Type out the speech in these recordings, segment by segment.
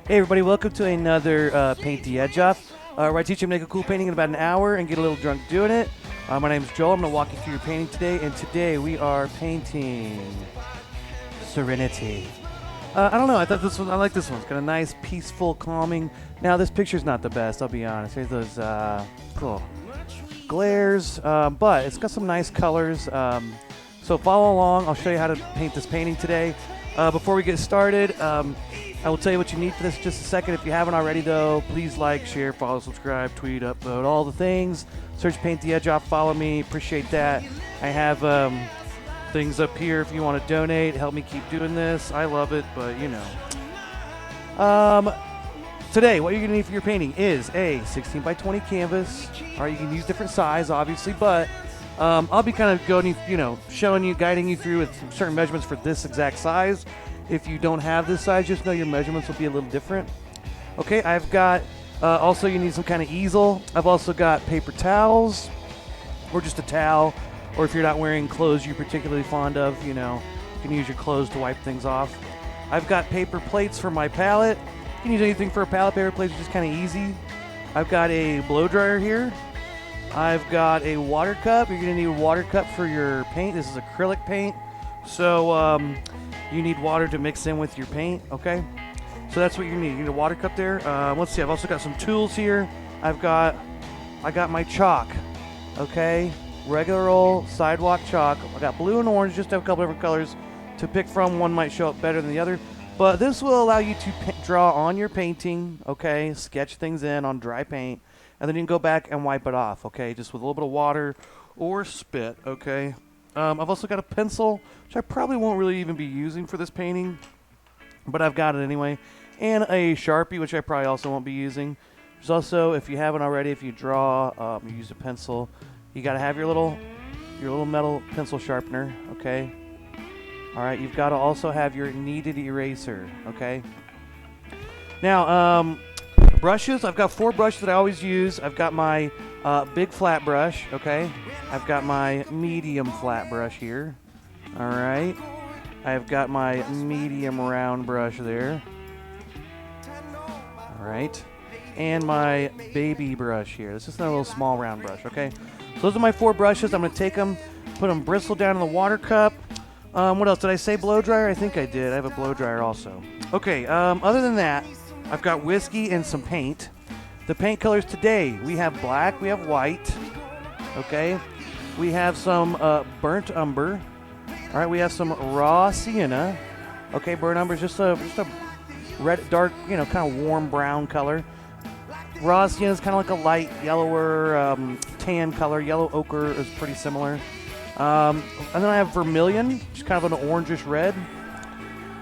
Hey everybody, welcome to another Paint the Edge Off, where I teach you to make a cool painting in about an hour and get a little drunk doing it. My name is Joel. I'm going to walk you through your painting today, and today we are painting Serenity. I don't know, I like this one. It's got a nice, peaceful, calming. Now this picture's not the best, I'll be honest. Here's those cool glares, but it's got some nice colors. So follow along, I'll show you how to paint this painting today. Before we get started, I will tell you what you need for this in just a second. If you haven't already, though, please like, share, follow, subscribe, tweet, upload, all the things. Search Paint the Edge Off, follow me, appreciate that. I have things up here if you want to donate, help me keep doing this. I love it, but you know. Today, what you're going to need for your painting is a 16 by 20 canvas. All right, you can use different size, obviously, but I'll be kind of going, showing you, guiding you through with certain measurements for this exact size. If you don't have this size, just know your measurements will be a little different. Okay, I've got, also you need some kind of easel. I've also got paper towels, or just a towel, or if you're not wearing clothes you're particularly fond of, you can use your clothes to wipe things off. I've got paper plates for my palette. You can use anything for a palette. Paper plates are just kind of easy. I've got a blow dryer here. I've got a water cup. You're going to need a water cup for your paint. This is acrylic paint, so you need water to mix in with your paint, okay? So that's what you need. You need a water cup there. Let's see, I've also got some tools here. I got my chalk, okay? Regular old sidewalk chalk. I got blue and orange, just have a couple different colors to pick from. One might show up better than the other, but this will allow you to draw on your painting, okay? Sketch things in on dry paint, and then you can go back and wipe it off, okay? Just with a little bit of water or spit, okay? I've also got a pencil, which I probably won't really even be using for this painting, but I've got it anyway, and a Sharpie, which I probably also won't be using. There's also, if you haven't already, if you draw, you use a pencil, you got to have your little metal pencil sharpener, okay? All right, you've got to also have your kneaded eraser, okay? Now, brushes, I've got 4 brushes that I always use. I've got my big flat brush, okay? I've got my medium flat brush here, all right? I've got my medium round brush there, all right? And my baby brush here. This is just a little small round brush, okay? So those are my 4 brushes. I'm gonna take them, put them bristle down in the water cup. What else? Did I say blow dryer? I think I did. I have a blow dryer also. Okay, other than that, I've got whiskey and some paint. The paint colors today, we have black, we have white, okay? We have some burnt umber. All right, we have some raw sienna. Okay, burnt umber is just a red, dark, kind of warm brown color. Raw sienna is kind of like a light yellower tan color. Yellow ochre is pretty similar. And then I have vermilion, which is kind of an orangish red.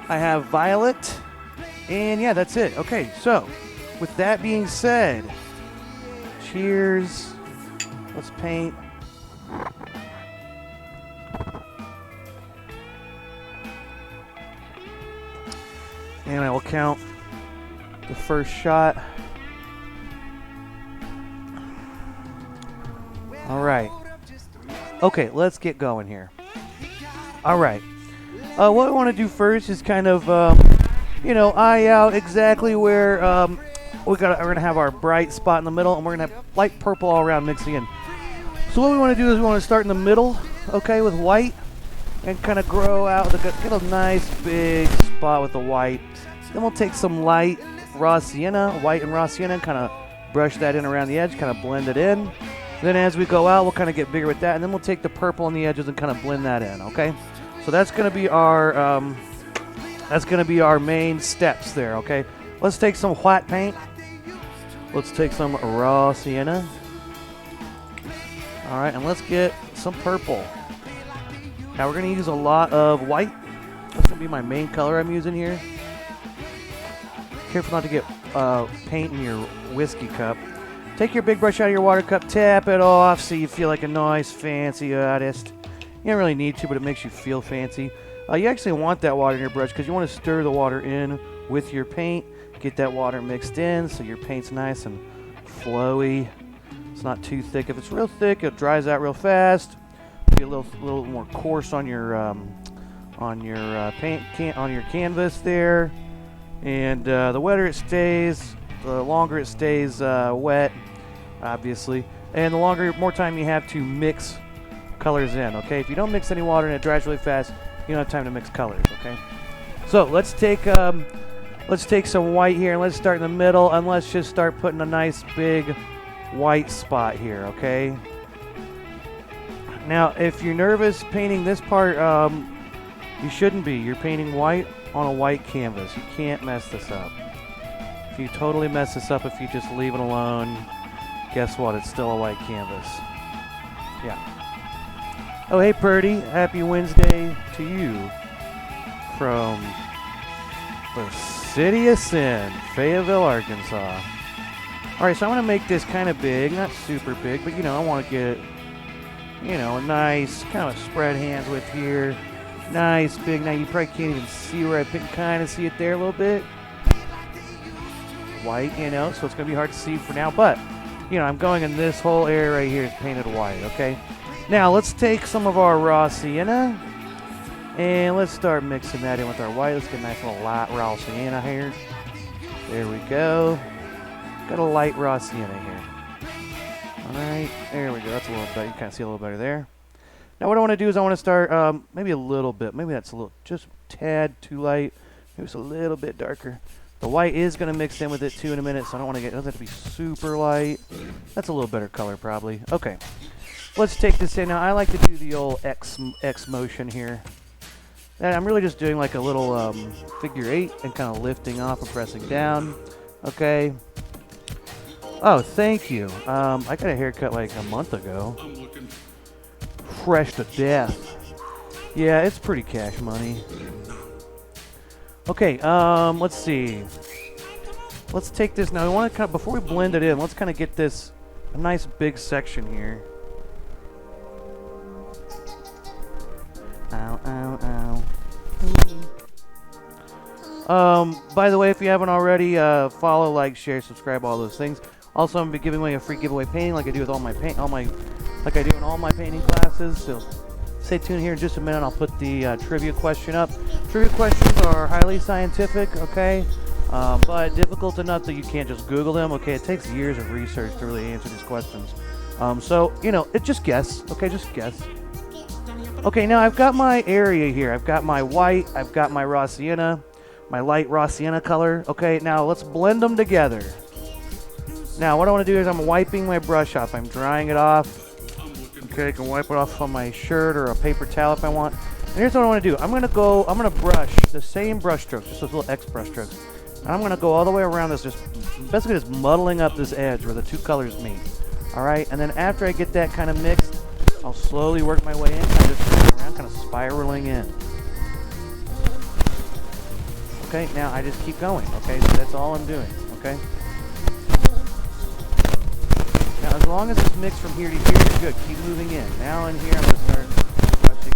I have violet. And yeah, that's it. Okay, so with that being said, cheers. Let's paint. And I will count the first shot. All right. Okay, let's get going here. All right. What I want to do first is kind of eye out exactly where we're gonna have our bright spot in the middle, and we're gonna have light purple all around mixing in. So what we want to do is we want to start in the middle, okay, with white, and kind of grow out, get a nice big spot with the white. Then we'll take some light raw sienna, white and raw sienna, and kind of brush that in around the edge, kind of blend it in. Then as we go out, we'll kind of get bigger with that, and then we'll take the purple on the edges and kind of blend that in, okay? So that's gonna be our main steps there, okay? Let's take some white paint. Let's take some raw sienna. All right, and let's get some purple. Now we're gonna use a lot of white. That's gonna be my main color I'm using here. Careful not to get paint in your whiskey cup. Take your big brush out of your water cup, tap it off so you feel like a nice fancy artist. You don't really need to, but it makes you feel fancy. You actually want that water in your brush because you want to stir the water in with your paint. Get that water mixed in so your paint's nice and flowy. It's not too thick. If it's real thick, it dries out real fast. Be a little more coarse on your paint on your canvas there. And the wetter it stays, the longer it stays wet, obviously. And the more time you have to mix colors in, okay? If you don't mix any water and it dries really fast, you don't have time to mix colors, okay? So let's take some white here and let's start in the middle and let's just start putting a nice big white spot here, okay? Now, if you're nervous painting this part, you shouldn't be. You're painting white on a white canvas. You can't mess this up. If you totally mess this up, if you just leave it alone, guess what? It's still a white canvas. Yeah. Oh, hey, Purdy. Happy Wednesday to you from the City of Sin, Fayetteville, Arkansas. All right, so I'm going to make this kind of big. Not super big, but, I want to get, a nice kind of spread hands with here. Nice, big. Now, you probably can't even see where I can kind of see it there a little bit. White, so it's going to be hard to see for now. But, I'm going in this whole area right here is painted white, okay? Now, let's take some of our raw sienna, and let's start mixing that in with our white. Let's get a nice little light raw sienna here. There we go. Got a light raw sienna here. All right, there we go. That's a little better. You can kind of see a little better there. Now, what I want to do is I want to start maybe a little bit. Maybe that's a little, just tad too light. Maybe it's a little bit darker. The white is going to mix in with it too in a minute, so I don't want to get, it doesn't have to be super light. That's a little better color probably. Okay, let's take this in. Now, I like to do the old X motion here. And I'm really just doing like a little figure 8 and kind of lifting off and pressing down. Okay. Oh, thank you. I got a haircut like a month ago. Fresh to death. Yeah, it's pretty cash money. Okay, let's see. Let's take this now. We want to kind of, before we blend it in, let's kind of get this a nice big section here. Ow, ow, ow. By the way, if you haven't already, follow, like, share, subscribe, all those things. Also, I'm gonna be giving away a free giveaway painting, like I do with like I do in all my painting classes. So, stay tuned here in just a minute. I'll put the trivia question up. Trivia questions are highly scientific, okay, but difficult enough that you can't just Google them. Okay, it takes years of research to really answer these questions. So just guess. Okay, just guess. Okay, now I've got my area here. I've got my white. I've got my raw sienna, my light raw sienna color. Okay, now let's blend them together. Now what I want to do is I'm wiping my brush off. I'm drying it off. Okay, I can wipe it off on my shirt or a paper towel if I want. And here's what I want to do. I'm gonna brush the same brush strokes, just those little X brush strokes. And I'm gonna go all the way around this, basically just muddling up this edge where the two colors meet. All right, and then after I get that kind of mixed, I'll slowly work my way in, kind of just going around, kind of spiraling in. Okay, now I just keep going. Okay, so that's all I'm doing. Okay. Now, as long as it's mixed from here to here, you're good. Keep moving in. Now in here, I'm going to start brushing.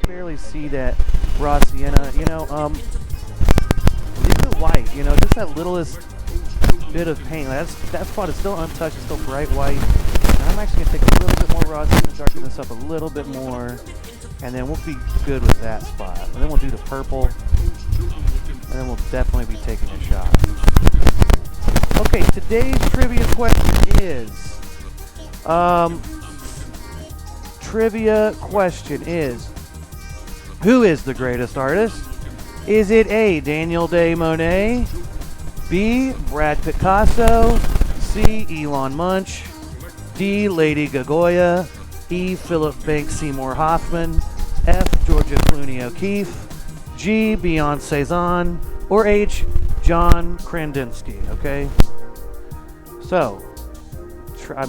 Barely see that raw sienna. Leave it white. Just that littlest bit of paint. That spot is still untouched. It's still bright white. And I'm actually going to take a little bit more raw sienna, darken this up a little bit more, and then we'll be good with that spot. And then we'll do the purple, and then we'll definitely be taking a shot. Okay, today's trivia question is, who is the greatest artist? Is it A, Daniel Day Monet, B, Brad Picasso, C, Elon Musk, D, Lady Gaga, E, Philip Banks Seymour Hoffman, F, Georgia Clooney O'Keeffe, G, Beyonce Zahn, or H, John Krandinsky, okay? So,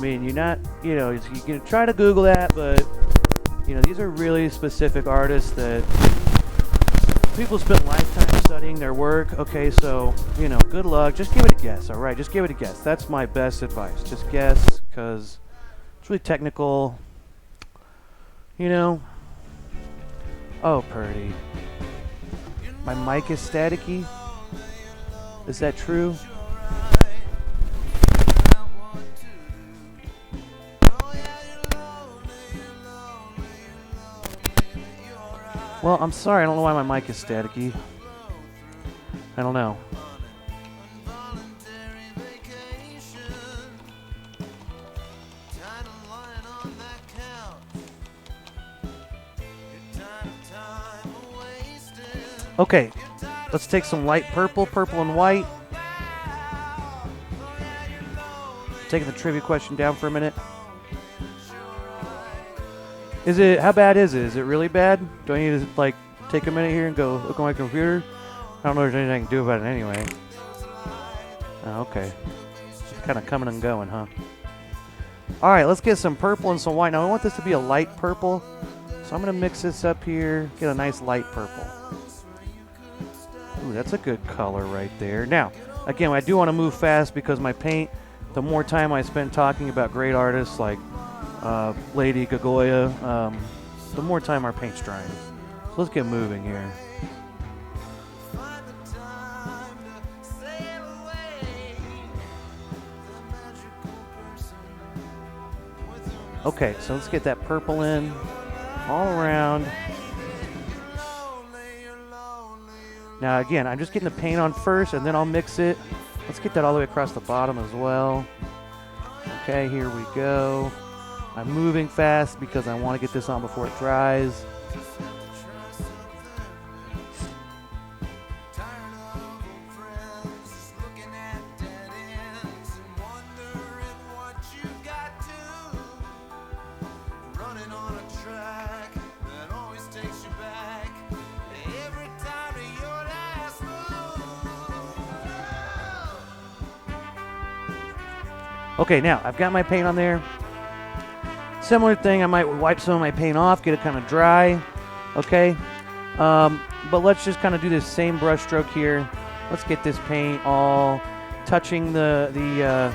you're not, you can try to Google that, but, these are really specific artists that people spend lifetime studying their work. Okay, so, good luck. Just give it a guess, all right? Just give it a guess. That's my best advice. Just guess, because it's really technical, Oh, Purdy. My mic is staticky. Is that true? Well, I'm sorry. I don't know why my mic is staticky. I don't know. Okay, let's take some light purple, purple and white. Taking the trivia question down for a minute. Is it, how bad is it? Is it really bad? Do I need to like take a minute here and go look on my computer? I don't know if there's anything I can do about it anyway. Oh, okay. It's kind of coming and going, huh? Alright, let's get some purple and some white. Now I want this to be a light purple. So I'm going to mix this up here. Get a nice light purple. Ooh, that's a good color right there. Now, again, I do want to move fast because my paint, the more time I spend talking about great artists like Lady Gagoya, the more time our paint's drying. So let's get moving here. Okay, so let's get that purple in all around. Now again, I'm just getting the paint on first and then I'll mix it. Let's get that all the way across the bottom as well. Okay, here we go. I'm moving fast because I want to get this on before it dries. Okay, now I've got my paint on there. Similar thing, I might wipe some of my paint off, get it kind of dry. Okay, but let's just kind of do this same brush stroke here. Let's get this paint all touching the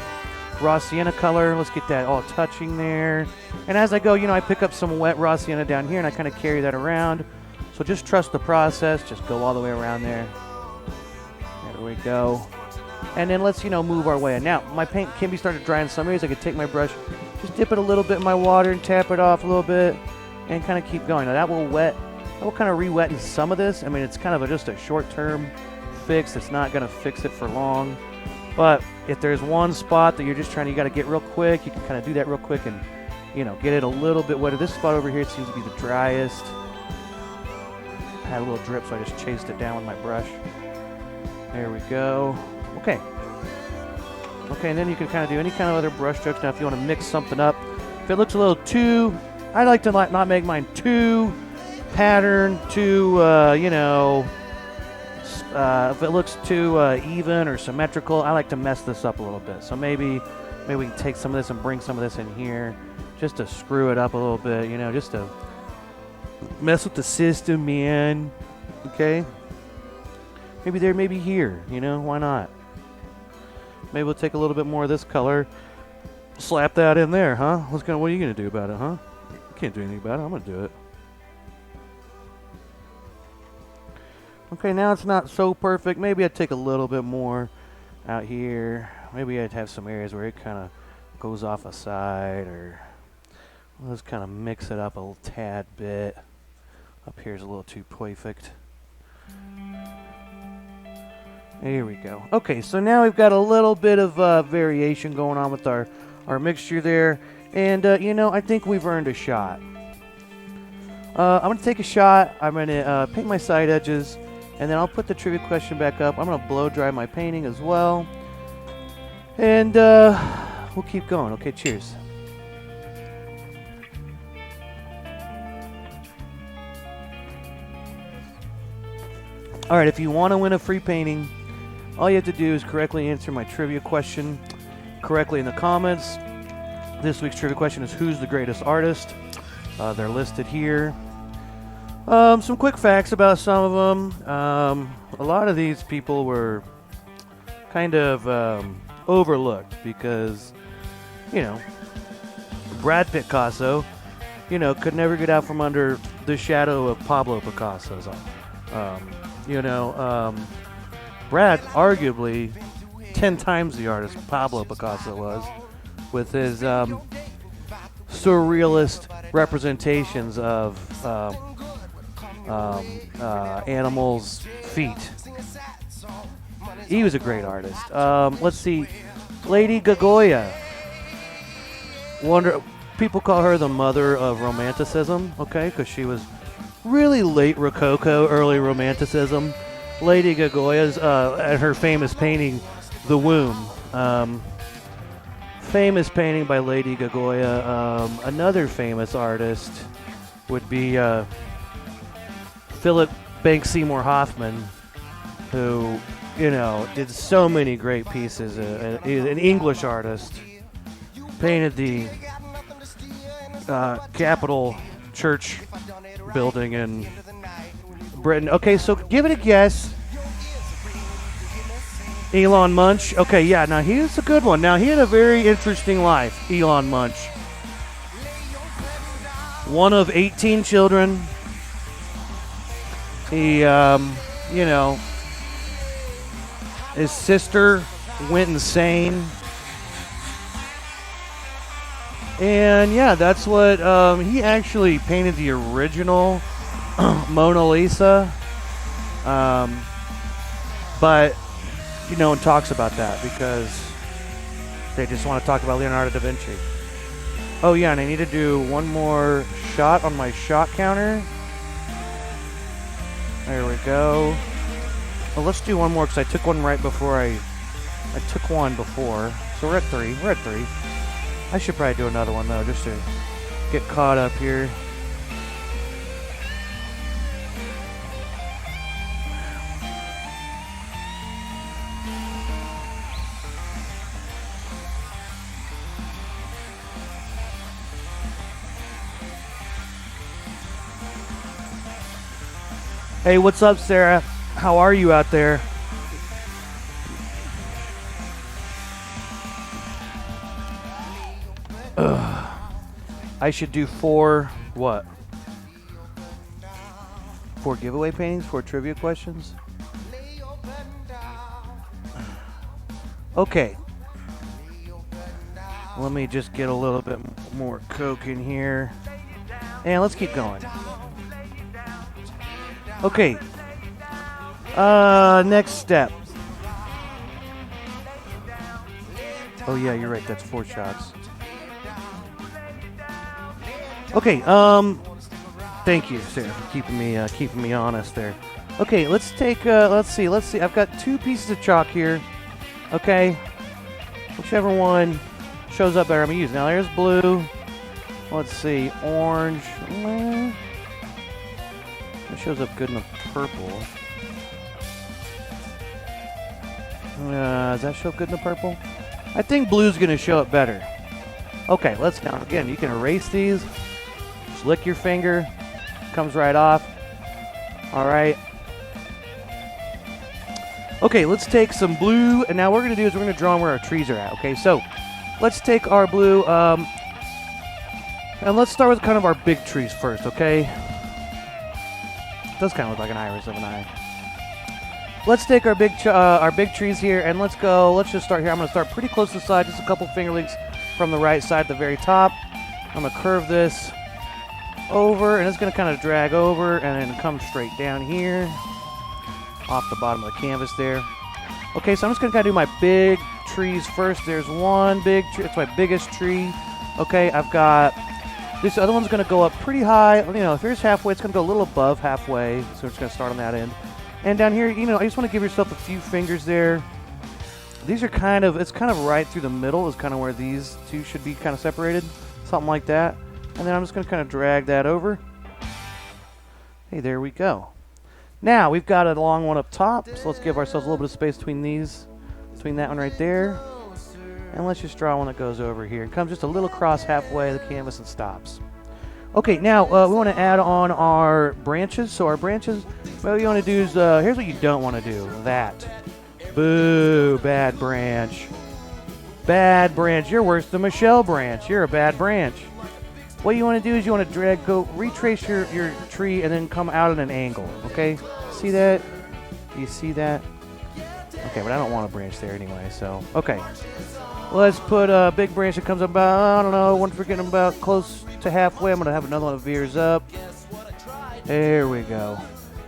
raw sienna color. Let's get that all touching there. And as I go, you know, I pick up some wet raw sienna down here and I kind of carry that around. So just trust the process. Just go all the way around there. There we go. And then let's, you know, move our way in. Now, my paint can be starting to dry in some areas. I could take my brush, just dip it a little bit in my water and tap it off a little bit and kind of keep going. Now, that will kind of re-wet in some of this. I mean, it's kind of just a short-term fix. It's not going to fix it for long. But if there's one spot that you're just you got to get real quick, you can kind of do that real quick and, you know, get it a little bit wetter. This spot over here seems to be the driest. I had a little drip, so I just chased it down with my brush. There we go. Okay. Okay, and then you can kind of do any kind of other brush strokes. Now, if you want to mix something up, if it looks a little too, I like to not make mine too patterned, too, you know, if it looks too even or symmetrical, I like to mess this up a little bit. So maybe we can take some of this and bring some of this in here just to screw it up a little bit, you know, just to mess with the system, man. Okay? Maybe there, maybe here, you know, why not? Maybe we'll take a little bit more of this color, slap that in there, huh? What are you going to do about it, huh? You can't do anything about it. I'm going to do it. Okay, now it's not so perfect. Maybe I'd take a little bit more out here. Maybe I'd have some areas where it kind of goes off a side, or let's kind of mix it up a little tad bit. Up here's a little too perfect. There we go. Okay, so now we've got a little bit of variation going on with our mixture there. And, you know, I think we've earned a shot. I'm going to take a shot. I'm going to paint my side edges. And then I'll put the trivia question back up. I'm going to blow dry my painting as well. And we'll keep going. Okay, cheers. All right, if you want to win a free painting, all you have to do is correctly answer my trivia question correctly in the comments. This week's trivia question is, who's the greatest artist? They're listed here. Some quick facts about some of them. A lot of these people were kind of overlooked because, you know, Brad Picasso, you know, could never get out from under the shadow of Pablo Picasso's. You know, Brad, arguably 10 times the artist Pablo Picasso was, with his surrealist representations of animals' feet. He was a great artist. Let's see, Lady Gagoya. People call her the mother of Romanticism, okay, because she was really late Rococo, early Romanticism. Lady Gagoya's at her famous painting, The Womb. Famous painting by Lady Gagoya. Another famous artist would be Philip Banks Seymour Hoffman, who, you know, did so many great pieces. An English artist. Painted the Capitol Church building in Britain. Okay, so give it a guess. Elon Munch. Okay, yeah, now he's a good one. Now, he had a very interesting life, Elon Munch. One of 18 children. He, you know, his sister went insane. And yeah, that's what he actually painted the original Mona Lisa. But no one talks about that because they just want to talk about Leonardo da Vinci. Oh yeah, and I need to do one more shot on my shot counter. There we go. Well, let's do one more because I took one right before I took one before. So we're at 3. We're at 3. I should probably do another one though, just to get caught up here. Hey, what's up, Sarah? How are you out there? I should do 4 what? 4 giveaway paintings, 4 trivia questions? Okay. Let me just get a little bit more Coke in here. And let's keep going. Okay. Next step. Oh yeah, you're right. That's 4 shots. Okay. Thank you, Sarah, for keeping me honest there. Okay, let's take. Let's see. I've got 2 pieces of chalk here. Okay. Whichever one shows up better, I'm gonna use. Now there's blue. Let's see, orange. It shows up good in the purple. Does that show up good in the purple? I think blue's going to show up better. Okay, let's count. Again, you can erase these. Just lick your finger. Comes right off. All right. Okay, let's take some blue. And now what we're going to do is we're going to draw where our trees are at. Okay, so let's take our blue. And let's start with kind of our big trees first, okay? It does kind of look like an iris of an eye. Let's take our big trees here, and let's go. Let's just start here. I'm going to start pretty close to the side, just a couple finger lengths from the right side at the very top. I'm going to curve this over, and it's going to kind of drag over and then come straight down here off the bottom of the canvas there. Okay, so I'm just going to kind of do my big trees first. There's one big tree. It's my biggest tree. Okay, I've got this other one's going to go up pretty high. You know, if here's halfway, it's going to go a little above halfway. So we're just going to start on that end. And down here, you know, I just want to give yourself a few fingers there. These are kind of, it's kind of right through the middle is kind of where these two should be kind of separated. Something like that. And then I'm just going to kind of drag that over. Hey, there we go. Now, we've got a long one up top. So let's give ourselves a little bit of space between these, between that one right there. And let's just draw one that goes over here. It comes just a little cross halfway of the canvas and stops. Okay, now we want to add on our branches. So our branches, what you want to do is, here's what you don't want to do. That. Boo, bad branch. Bad branch. You're worse than Michelle branch. You're a bad branch. What you want to do is you want to retrace your tree and then come out at an angle. Okay? See that? Do you see that? Okay, but I don't want a branch there anyway, so. Okay. Let's put a big branch that comes about, I don't know, once we're getting about close to halfway, I'm going to have another one that veers up. There we go.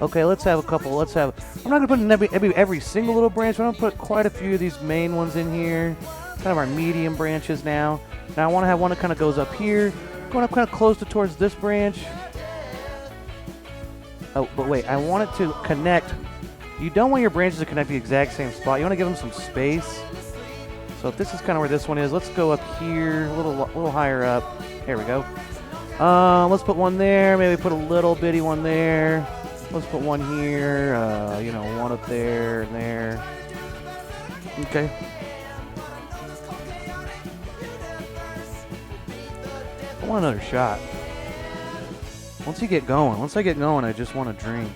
Okay, let's have a couple. I'm not going to put in every single little branch, but I'm going to put quite a few of these main ones in here. Kind of our medium branches now. Now I want to have one that kind of goes up here, going up kind of close towards this branch. Oh, but wait, I want it to connect. You don't want your branches to connect the exact same spot. You want to give them some space. So if this is kind of where this one is, let's go up here, a little higher up. There we go. Let's put one there. Maybe put a little bitty one there. Let's put one here. You know, one up there and there. Okay. I want another shot. Once I get going, I just want to drink.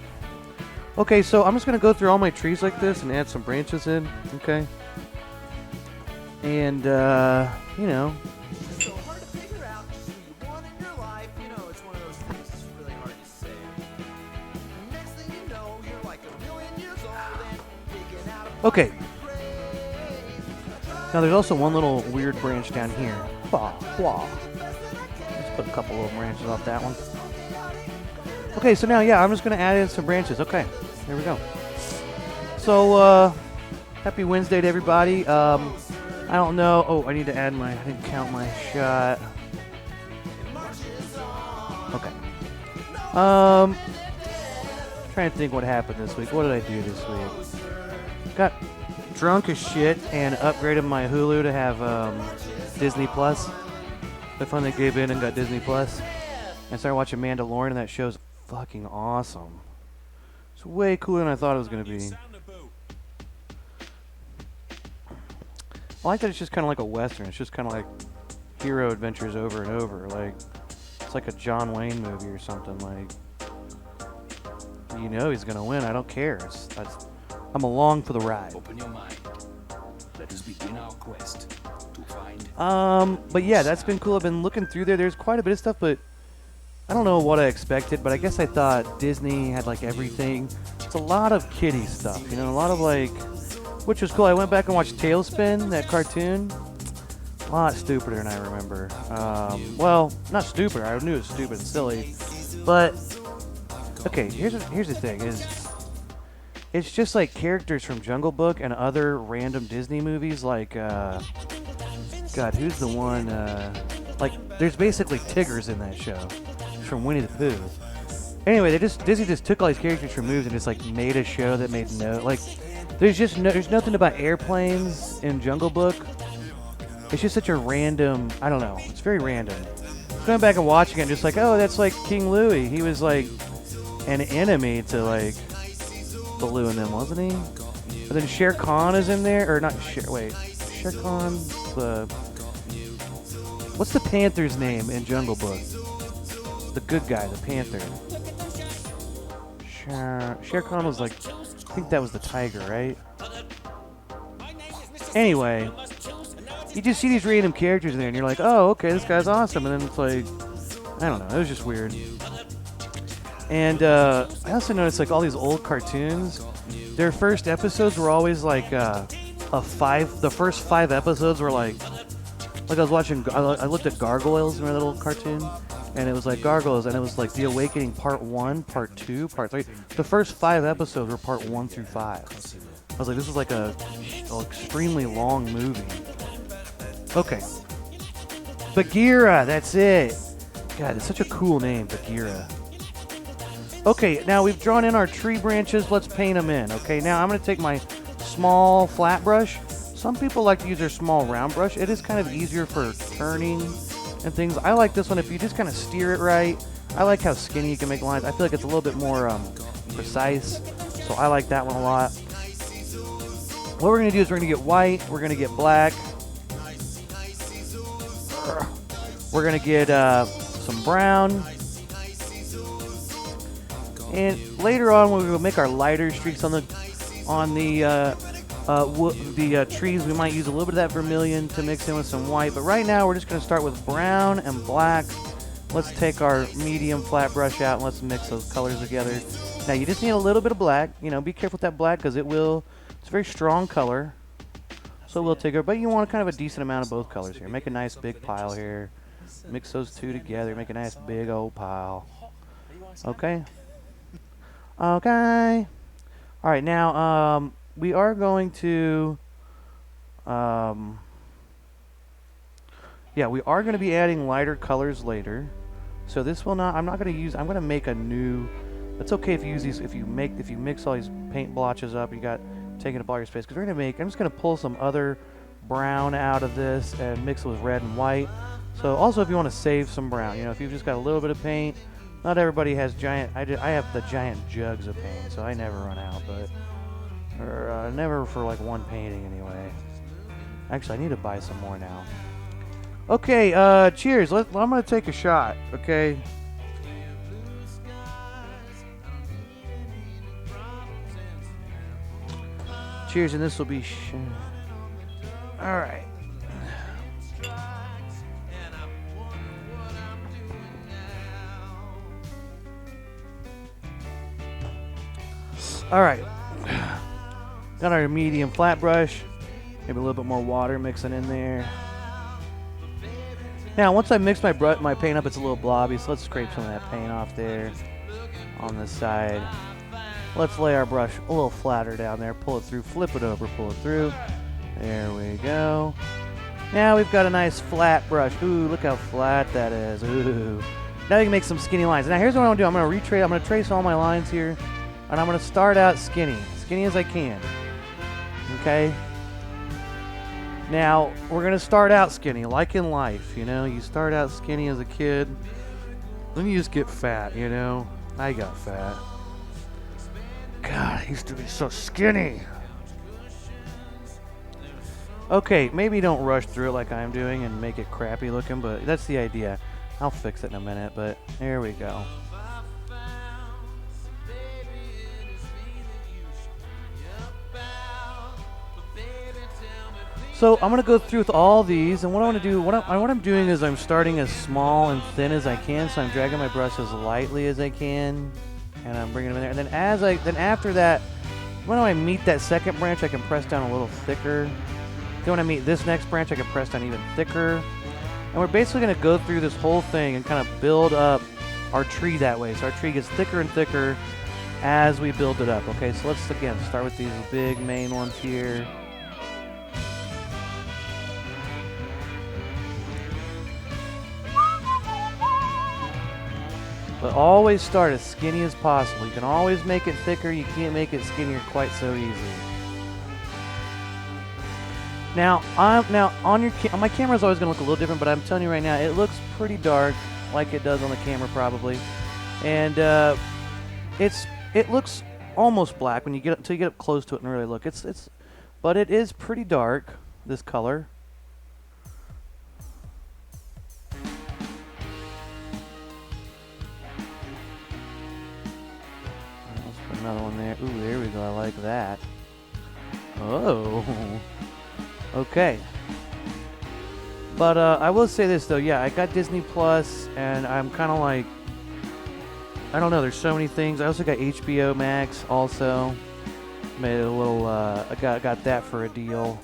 Okay, so I'm just going to go through all my trees like this and add some branches in, okay? And, you know. It's so hard to figure out who you want in your life. You know, it's one of those things that's really hard to say. And next thing you know, you're like a million years old and picking out a Okay. Now there's also one little weird branch down here. Let's put a couple little branches off that one. Okay, so now, yeah, I'm just going to add in some branches. Okay, there we go. So, happy Wednesday to everybody. I don't know. Oh, I need to add I didn't count my shot. Okay. Trying to think what happened this week. What did I do this week? Got drunk as shit and upgraded my Hulu to have Disney Plus. I finally gave in and got Disney Plus. I started watching Mandalorian, and that show's fucking awesome. It's way cooler than I thought it was going to be. I like that it's just kind of like a Western. It's just kind of like hero adventures over and over. Like, it's like a John Wayne movie or something. Like, you know he's going to win. I don't care. I'm along for the ride. Open your mind. Let us begin our quest to find. But yeah, that's been cool. I've been looking through there. There's quite a bit of stuff, but I don't know what I expected, but I guess I thought Disney had like everything. It's a lot of kiddie stuff, you know, a lot of like, which was cool. I went back and watched Tailspin, that cartoon. A lot stupider than I remember. Well, not stupider. I knew it was stupid and silly, but okay. Here's the thing: it's just like characters from Jungle Book and other random Disney movies. Like, God, who's the one? Like, there's basically Tigers in that show. From Winnie the Pooh. Anyway, Disney just took all these characters from movies and just like made a show that made there's nothing about airplanes in Jungle Book. It's just such a random, I don't know, it's very random. Going back and watching it, just like, oh, that's like King Louie. He was like an enemy to like Baloo and them, wasn't he? But then Shere Khan is in there, or not Shere Khan, what's the panther's name in Jungle Book? The good guy, the panther. Shere Khan was like, I think that was the tiger, right? Anyway, you just see these random characters in there, and you're like, oh, okay, this guy's awesome. And then it's like, I don't know, it was just weird. And I also noticed like all these old cartoons, their first episodes were always like the first 5 episodes were like I was watching, I looked at Gargoyles, remember that little cartoon? And it was like Gargoyles, and it was like The Awakening Part 1, Part 2, Part 3. The first 5 episodes were Part 1 through 5. I was like, this is like a extremely long movie. Okay. Bagheera, that's it. God, it's such a cool name, Bagheera. Okay, now we've drawn in our tree branches. Let's paint them in. Okay, now I'm going to take my small flat brush. Some people like to use their small round brush. It is kind of easier for turning and things. I like this one if you just kind of steer it right. I like how skinny you can make lines. I feel like it's a little bit more precise, so I like that one a lot. What we're going to do is we're going to get white, we're going to get black, we're going to get some brown, and later on when we will make our lighter streaks on the trees, we might use a little bit of that vermilion to mix in with some white, but right now we're just going to start with brown and black let's take our medium flat brush out and let's mix those colors together. Now you just need a little bit of black. You know, be careful with that black because it's a very strong color. So we'll take it, but you want kind of a decent amount of both colors here. Make a nice big pile here. Mix those two together. Make a nice big old pile. Okay. Okay. All right. Now we are going to. Yeah, we are going to be adding lighter colors later. So this will not. I'm not going to use. I'm going to make a new. It's okay if you use these. If you mix all these paint blotches up, you got taking up all your space. Because we're going to make. I'm just going to pull some other brown out of this and mix it with red and white. So also, if you want to save some brown, you know, if you've just got a little bit of paint, not everybody has giant. I have the giant jugs of paint, so I never run out. But never for like one painting anyway. Actually, I need to buy some more now. Okay, cheers. I'm going to take a shot, okay? Cheers, and this will be... All right. All right. Got our medium flat brush. Maybe a little bit more water mixing in there. Now, once I mix my paint up, it's a little blobby, so let's scrape some of that paint off there on the side. Let's lay our brush a little flatter down there. Pull it through, flip it over, pull it through. There we go. Now we've got a nice flat brush. Ooh, look how flat that is. Ooh. Now we can make some skinny lines. Now here's what I'm going to do. I'm going to trace all my lines here, and I'm going to start out skinny as I can. Okay? Now, we're going to start out skinny, like in life, you know? You start out skinny as a kid, then you just get fat, you know? I got fat. God, I used to be so skinny. Okay, maybe don't rush through it like I'm doing and make it crappy looking, but that's the idea. I'll fix it in a minute, but there we go. So I'm going to go through with all these, and what I want to do, what I'm doing is I'm starting as small and thin as I can, so I'm dragging my brush as lightly as I can, and I'm bringing them in there. And then after that, when I meet that second branch, I can press down a little thicker. Then when I meet this next branch, I can press down even thicker. And we're basically going to go through this whole thing and kind of build up our tree that way. So our tree gets thicker and thicker as we build it up. Okay, so let's again start with these big main ones here. But always start as skinny as possible. You can always make it thicker. You can't make it skinnier quite so easy. Now, on my camera is always going to look a little different, but I'm telling you right now, it looks pretty dark, like it does on the camera probably, and it looks almost black when you get until you get up close to it and really look. But it is pretty dark, this color. Another one there. Ooh, there we go. I like that. Oh. Okay. But I will say this, though. Yeah, I got Disney Plus, and I'm kind of like... I don't know. There's so many things. I also got HBO Max, also. Made a little... I got that for a deal.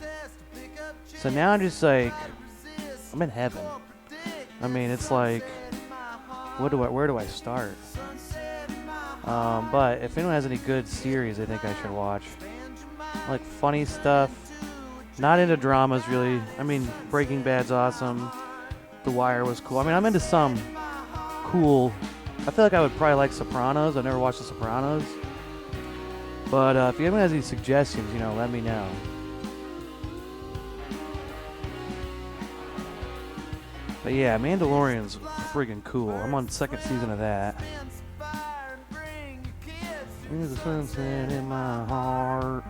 So now I'm just like... I'm in heaven. I mean, it's like... Where do I start? But if anyone has any good series, I think I should watch. Like funny stuff. Not into dramas, really. I mean, Breaking Bad's awesome. The Wire was cool. I mean, I'm into some cool... I feel like I would probably like Sopranos. I've never watched The Sopranos. But if anyone has any suggestions, you know, let me know. But yeah, Mandalorian's friggin' cool. I'm on the second season of that. There's a sunset in my heart.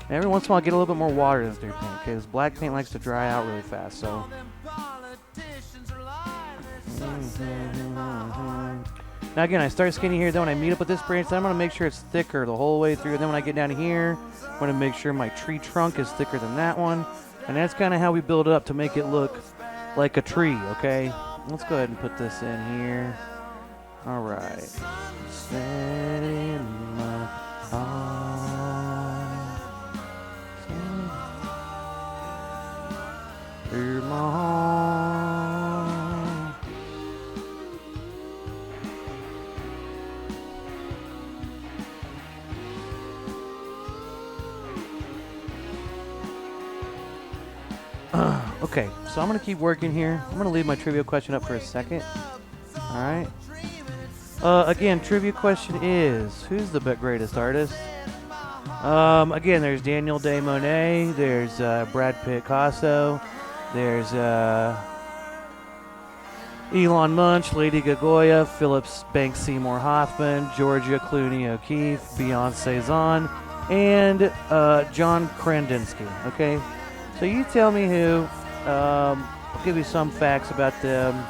And every once in a while, I get a little bit more water in through paint. Okay, this black paint likes to dry out really fast, so. Now again, I start skinny here. Then when I meet up with this branch, then I'm gonna make sure it's thicker the whole way through. And then when I get down here, I'm gonna make sure my tree trunk is thicker than that one. And that's kind of how we build it up to make it look like a tree, okay? Let's go ahead and put this in here. All right. Stand in my arms. Hear my arms. Okay, so I'm going to keep working here. I'm going to leave my trivia question up for a second. All right. Again, trivia question is, who's the greatest artist? Again, there's Daniel Day Monet, there's Brad Picasso, there's Elon Munch, Lady Gaga, Phillips Banks Seymour Hoffman, Georgia Clooney O'Keeffe, Beyonce Zahn, and John Krandinski. Okay, so you tell me who. I'll give you some facts about them.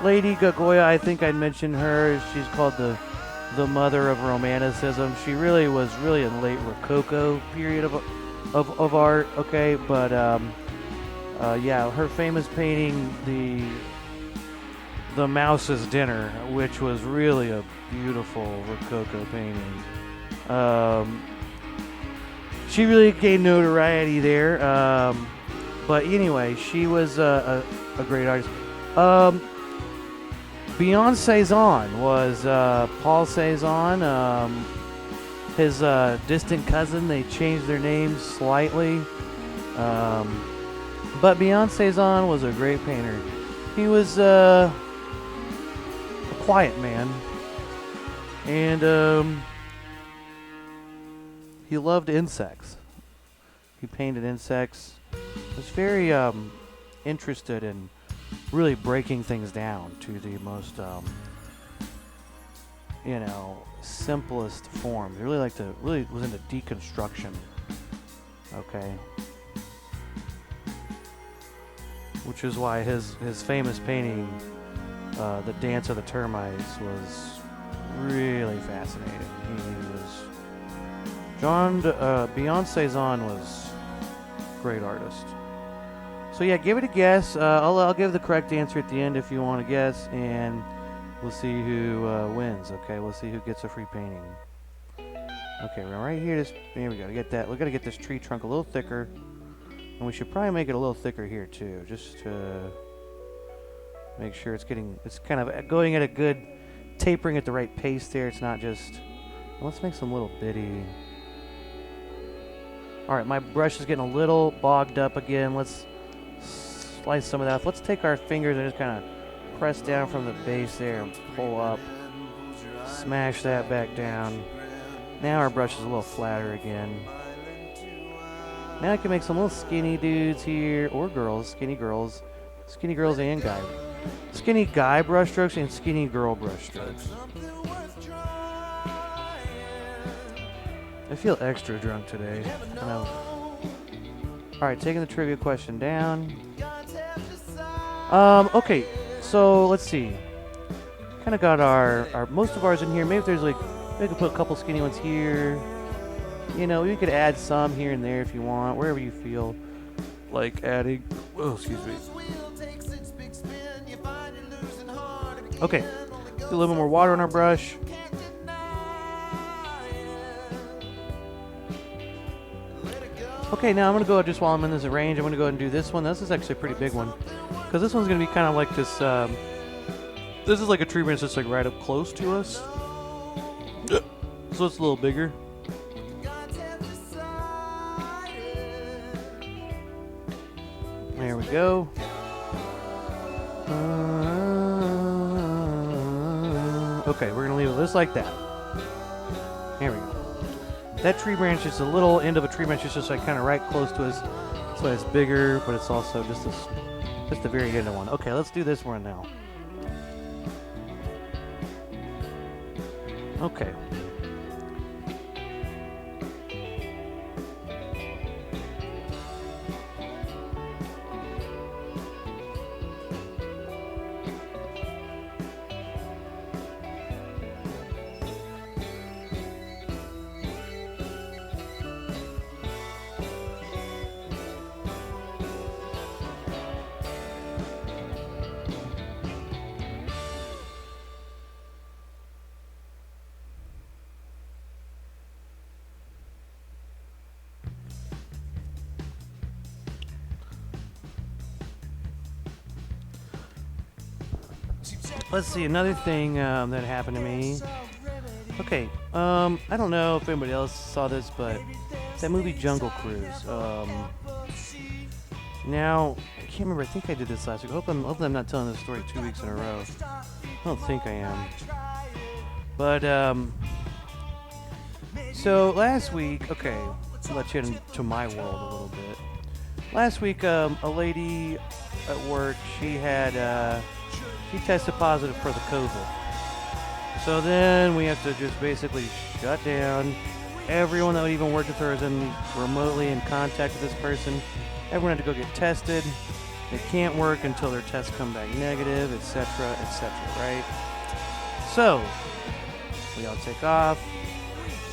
Lady Gaga, I think I mentioned her. She's called the mother of Romanticism. She really was in late Rococo period of art. Okay, but yeah, her famous painting, the Mouse's Dinner, which was really a beautiful Rococo painting. She really gained notoriety there. But anyway, she was a great artist. Beyonce Zahn was Paul Cezanne, his distant cousin. They changed their names slightly. But Beyonce Zahn was a great painter. He was a quiet man. And he loved insects. He painted insects. He was very interested in really breaking things down to the most, simplest form. He really was into deconstruction. Okay. Which is why his famous painting, The Dance of the Termites, was really fascinating. Beyonce Zahn was a great artist. So yeah, give it a guess. I'll give the correct answer at the end if you want to guess, and we'll see who wins. Okay, we'll see who gets a free painting. Okay, we're right here. Here we go. We gotta get this tree trunk a little thicker, and we should probably make it a little thicker here too, just to make sure it's kind of going at a good tapering at the right pace there. It's not just. Let's make some little bitty. All right, my brush is getting a little bogged up again. Let's slice some of that. Let's take our fingers and just kind of press down from the base there and pull up. Smash that back down. Now our brush is a little flatter again. Now I can make some little skinny dudes here, or girls, skinny girls and guy. Skinny guy brush strokes and skinny girl brush strokes. I feel extra drunk today. Alright, taking the trivia question down. Okay, so let's see. Kind of got our most of ours in here. Maybe if there's we could put a couple skinny ones here. We could add some here and there if you want, wherever you feel like adding. Oh, excuse me. Okay, do a little bit more water on our brush. Okay, now I'm going to go, just while I'm in this range, I'm going to go ahead and do this one. This is actually a pretty big one, because this one's going to be kind of like this, this is like a tree branch that's like right up close to us, so it's a little bigger. There we go. Okay, we're going to leave it just like that. There we go. That tree branch is a little end of a tree branch. It's just like kind of right close to us. That's why it's bigger, but it's also just the very end of one. Okay, let's do this one now. Okay. let's see, another thing that happened to me. Okay, I don't know if anybody else saw this, but that movie Jungle Cruise. Now, I can't remember. I think I did this last week. Hopefully I'm not telling this story 2 weeks in a row. I don't think I am. But, so last week, okay, I'll let you into my world a little bit. Last week, a lady at work, she tested positive for the COVID. So then we have to just basically shut down. Everyone that would even work with her is remotely in contact with this person. Everyone had to go get tested. They can't work until their tests come back negative, etc., right? So, we all take off.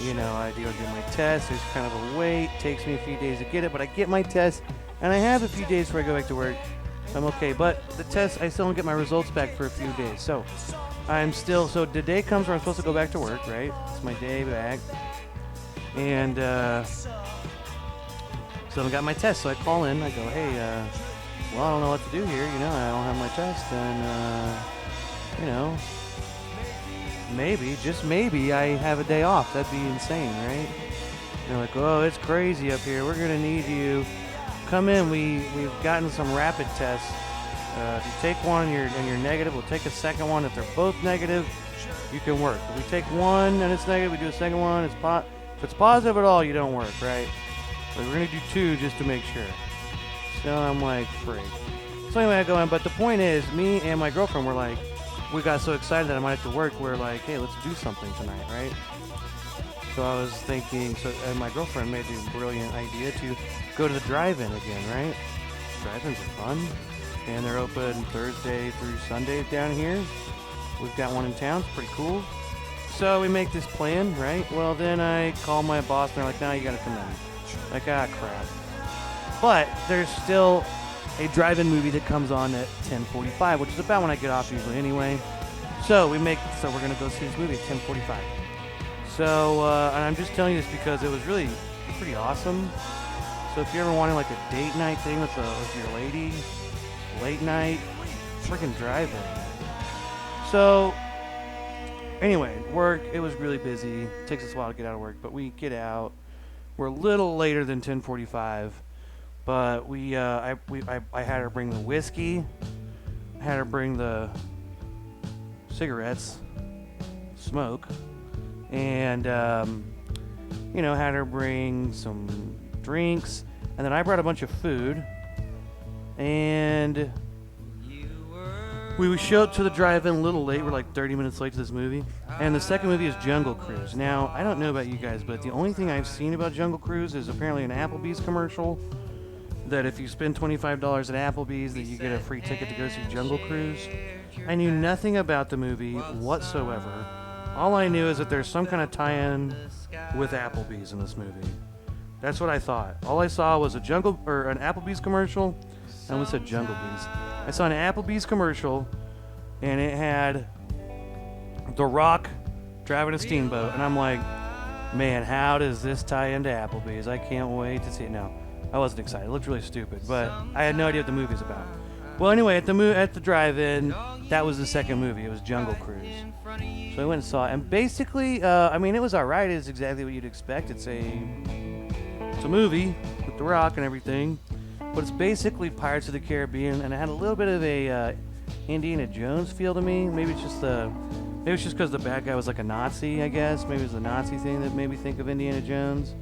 You know, I go get my test. There's kind of a wait. Takes me a few days to get it, but I get my test, and I have a few days before I go back to work. So I'm okay. But the test, I still don't get my results back for a few days. So, so the day comes where I'm supposed to go back to work, right? It's my day back. And, so I got my test, so I call in. I go, hey, well, I don't know what to do here. You know, I don't have my test, and you know, maybe, just maybe, I have a day off. That'd be insane, right? They're like, oh, it's crazy up here. We're gonna need you. Come in. We've gotten some rapid tests. If you take one and you're negative, we'll take a second one. If they're both negative, you can work. If we take one and it's negative, we do a second one. If it's positive at all, you don't work, right? But we're going to do 2 just to make sure. So I'm like, freak. So anyway, I go in. But the point is, me and my girlfriend were like, we got so excited that I might have to work. We're like, hey, let's do something tonight, right? So I was thinking, and my girlfriend made the brilliant idea to go to the drive-in again, right? Drive-ins are fun. And they're open Thursday through Sunday down here. We've got one in town. It's pretty cool. So we make this plan, right? Well, then I call my boss, and they're like, no, you got to come in. Like, ah, crap. But there's still a drive-in movie that comes on at 10:45, which is about when I get off usually anyway. So we're going to go see this movie at 10:45. So, and I'm just telling you this because it was really pretty awesome. So if you're ever wanting like a date night thing with your lady, late night, freaking drive-in. So, anyway, work, it was really busy. It takes us a while to get out of work, but we get out. We're a little later than 10:45, but I had her bring the whiskey, I had her bring the cigarettes, smoke, and you know, had her bring some drinks, and then I brought a bunch of food, and we show up to the drive-in a little late. We're like 30 minutes late to this movie. And the second movie is Jungle Cruise. Now, I don't know about you guys, but the only thing I've seen about Jungle Cruise is apparently an Applebee's commercial that if you spend $25 at Applebee's that you get a free ticket to go see Jungle Cruise. I knew nothing about the movie whatsoever. All I knew is that there's some kind of tie-in with Applebee's in this movie. That's what I thought. All I saw was an Applebee's commercial. I almost said Jungle Bees. I saw an Applebee's commercial, and it had The Rock driving a steamboat, and I'm like, man, how does this tie into Applebee's? I can't wait to see it now. I wasn't excited. It looked really stupid, but I had no idea what the movie's about. Well, anyway, at the drive-in, that was the second movie. It was Jungle Cruise. So I went and saw it, and basically, I mean, it was all right. It's exactly what you'd expect. It's a movie with The Rock and everything. But it's basically Pirates of the Caribbean, and it had a little bit of a Indiana Jones feel to me. Maybe it's just because the bad guy was like a Nazi, I guess. Maybe it was the Nazi thing that made me think of Indiana Jones.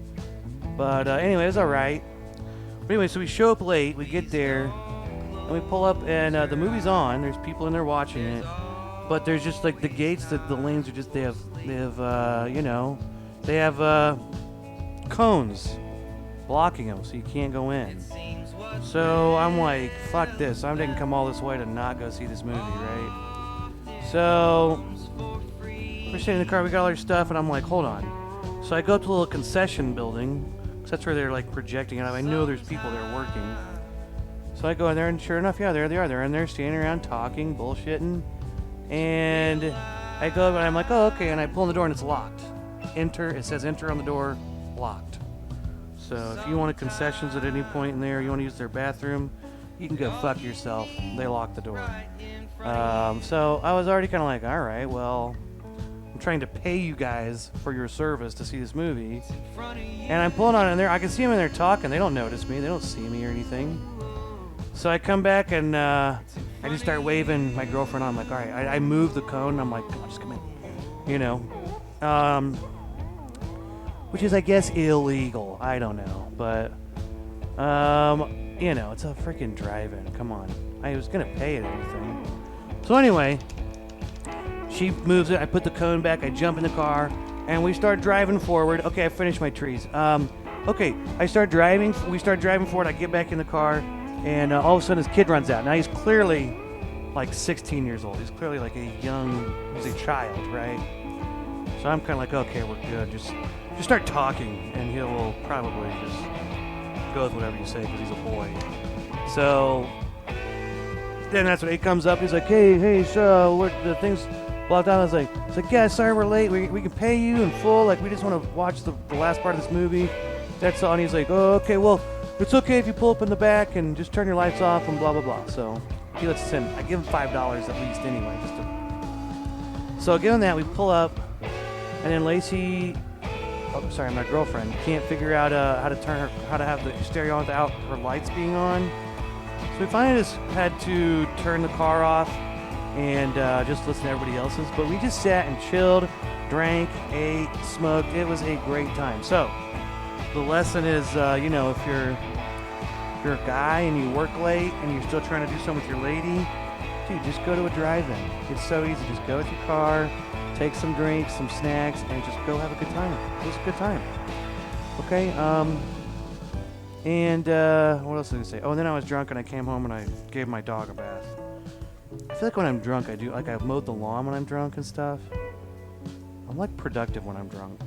But anyway, it was all right. But anyway, so we show up late. We get there, and we pull up, and the movie's on. There's people in there watching it, but there's just like the gates, the lanes are just they have cones blocking them, so you can't go in. So I'm like, fuck this. I didn't come all this way to not go see this movie, right? So we're sitting in the car, we got all our stuff, and I'm like, hold on. So I go up to a little concession building, because that's where they're like projecting it. I know there's people there working. So I go in there, and sure enough, yeah, there they are. They're in there standing around talking, bullshitting. And I go up, and I'm like, oh, okay. And I pull on the door, and it's locked. It says enter on the door, locked. So if you want concessions at any point in there, you want to use their bathroom, you can go fuck yourself. They lock the door. So I was already kind of like, all right, well, I'm trying to pay you guys for your service to see this movie. And I'm pulling on in there. I can see them in there talking. They don't notice me. They don't see me or anything. So I come back and I just start waving my girlfriend on. I'm like, all right. I move the cone. I'm like, come on, just come in. You know. Which is, I guess, illegal. I don't know. But, you know, it's a freaking drive-in. Come on. I was going to pay it or anything. So anyway, she moves it. I put the cone back. I jump in the car. And we start driving forward. Okay, I finished my trees. Okay, I start driving. We start driving forward. I get back in the car. And all of a sudden, his kid runs out. Now, he's clearly like 16 years old. He's clearly like he's a child, right? So I'm kind of like, okay, we're good. Just start talking, and he'll probably just go with whatever you say because he's a boy. So then that's when he comes up. He's like, hey, so what the things blocked out? I was like, yeah, sorry we're late. We can pay you in full. Like, we just want to watch the last part of this movie. That's all. And he's like, oh, okay, well, it's okay if you pull up in the back and just turn your lights off and blah, blah, blah. So he lets us in. I give him $5 at least anyway. So given that, we pull up, and then Lacey, my girlfriend, can't figure out how to have the stereo on without her lights being on. So we finally just had to turn the car off and just listen to everybody else's. But we just sat and chilled, drank, ate, smoked. It was a great time. So the lesson is, you know, if you're a guy and you work late and you're still trying to do something with your lady, dude, just go to a drive-in. It's so easy. Just go with your car, take some drinks, some snacks, and just go have a good time. It was a good time. Okay, and what else was I going to say? Oh, and then I was drunk and I came home and I gave my dog a bath. I feel like when I'm drunk, I mowed the lawn when I'm drunk and stuff. I'm like productive when I'm drunk.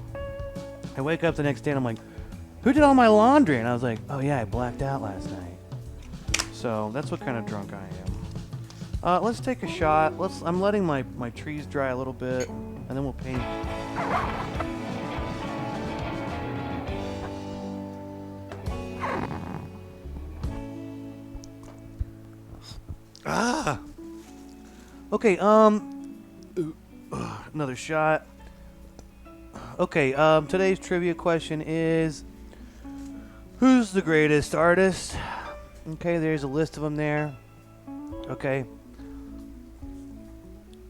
I wake up the next day and I'm like, who did all my laundry? And I was like, oh yeah, I blacked out last night. So that's what kind of drunk I am. Let's take a shot. I'm letting my trees dry a little bit, and then we'll paint. Okay, another shot. Okay, today's trivia question is, who's the greatest artist? Okay, there's a list of them there. Okay.